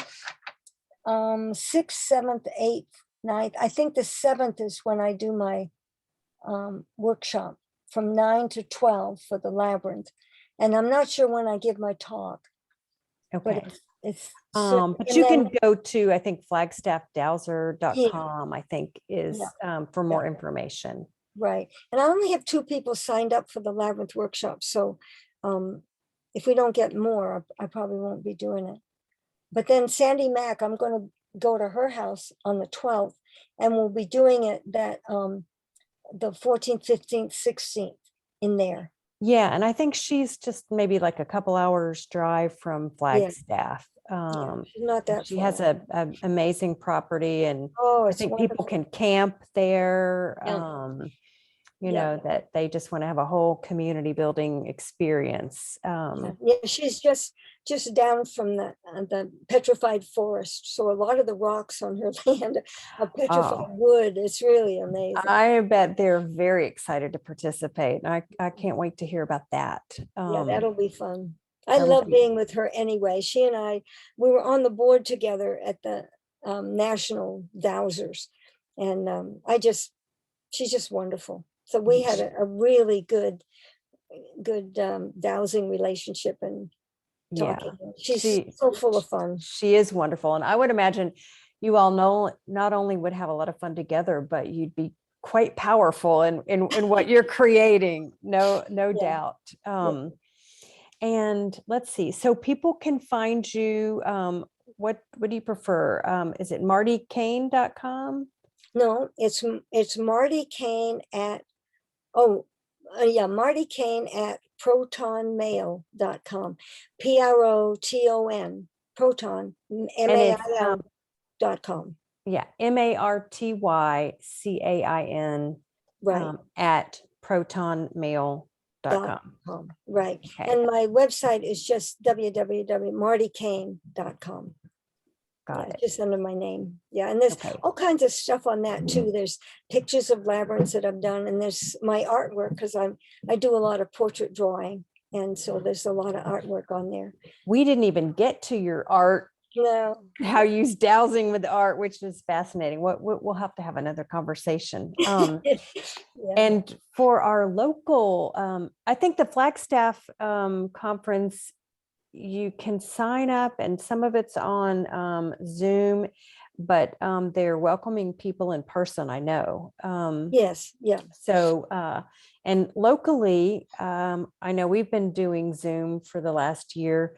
6th, 7th, 8th, 9th. I think the 7th is when I do my workshop from 9 to 12 for the labyrinth. And I'm not sure when I give my talk. Okay. But it's but you can go to, I think, flagstaffdowser.com, I think, is for more information. Right. And I only have 2 people signed up for the labyrinth workshop. So if we don't get more, I probably won't be doing it. But then Sandy Mack, I'm going to go to her house on the 12th, and we'll be doing it that the 14th, 15th, 16th in there. Yeah, and I think she's just maybe like a couple hours drive from Flagstaff. Yeah, she's not that She far. has a amazing property, and Oh, I it's think people wonderful. can camp there. Yeah. You Yeah. know, that they just want to have a whole community building experience. Yeah, she's just down from the petrified forest. So a lot of the rocks on her land are petrified Oh, wood. It's really amazing. I bet they're very excited to participate. And I can't wait to hear about that. Yeah, that'll be fun. I that will love be- being with her anyway. She and I, we were on the board together at the National Dowsers. And she's just wonderful. So we had a really good dowsing relationship and Yeah, talking. She's so full of fun. she is wonderful. And I would imagine you all know not only would have a lot of fun together, but you'd be quite powerful in what you're creating. No Yeah. doubt. And let's see. So people can find you. What do you prefer? Is it martycain.com? No, it's Marty Cain at Marty Cain at protonmail.com. PROTON proton MAIL.com. Yeah, MARTYCAIN Right. at protonmail.com. Right. Okay. And my website is just www.martycain.com. Got it. Just under my name. Yeah. And there's all kinds of stuff on that too. There's pictures of labyrinths that I've done, and there's my artwork because I do a lot of portrait drawing. And so there's a lot of artwork on there. We didn't even get to your art. No. How you use dowsing with art, which is fascinating. We'll have to have another conversation. And for our local, I think the Flagstaff conference, you can sign up, and some of it's on Zoom, but they're welcoming people in person, I know. Yes. Yeah. So, and locally, I know we've been doing Zoom for the last year.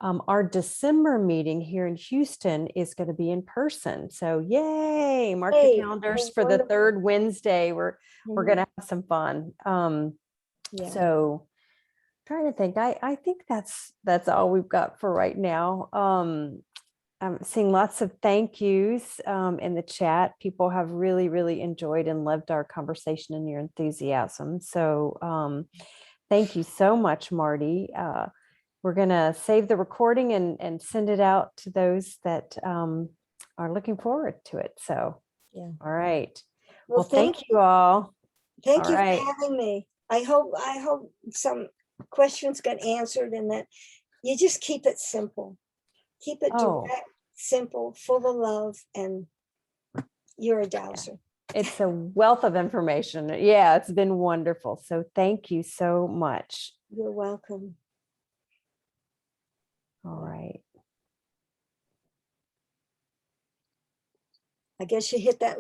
Our December meeting here in Houston is going to be in person. So yay, mark your calendars for the third Wednesday. We're going to have some fun. So trying to think, I think that's all we've got for right now. I'm seeing lots of thank yous in the chat. People have really, really enjoyed and loved our conversation and your enthusiasm. So thank you so much, Marty. We're going to save the recording and send it out to those that are looking forward to it. So, all right. Well, thank you all. Thank you for having me. I hope some questions got answered, and that you just keep it simple. Keep it direct, simple, full of love, and you're a dowser. It's a wealth of information. Yeah, it's been wonderful. So thank you so much. You're welcome. All right. I guess you hit that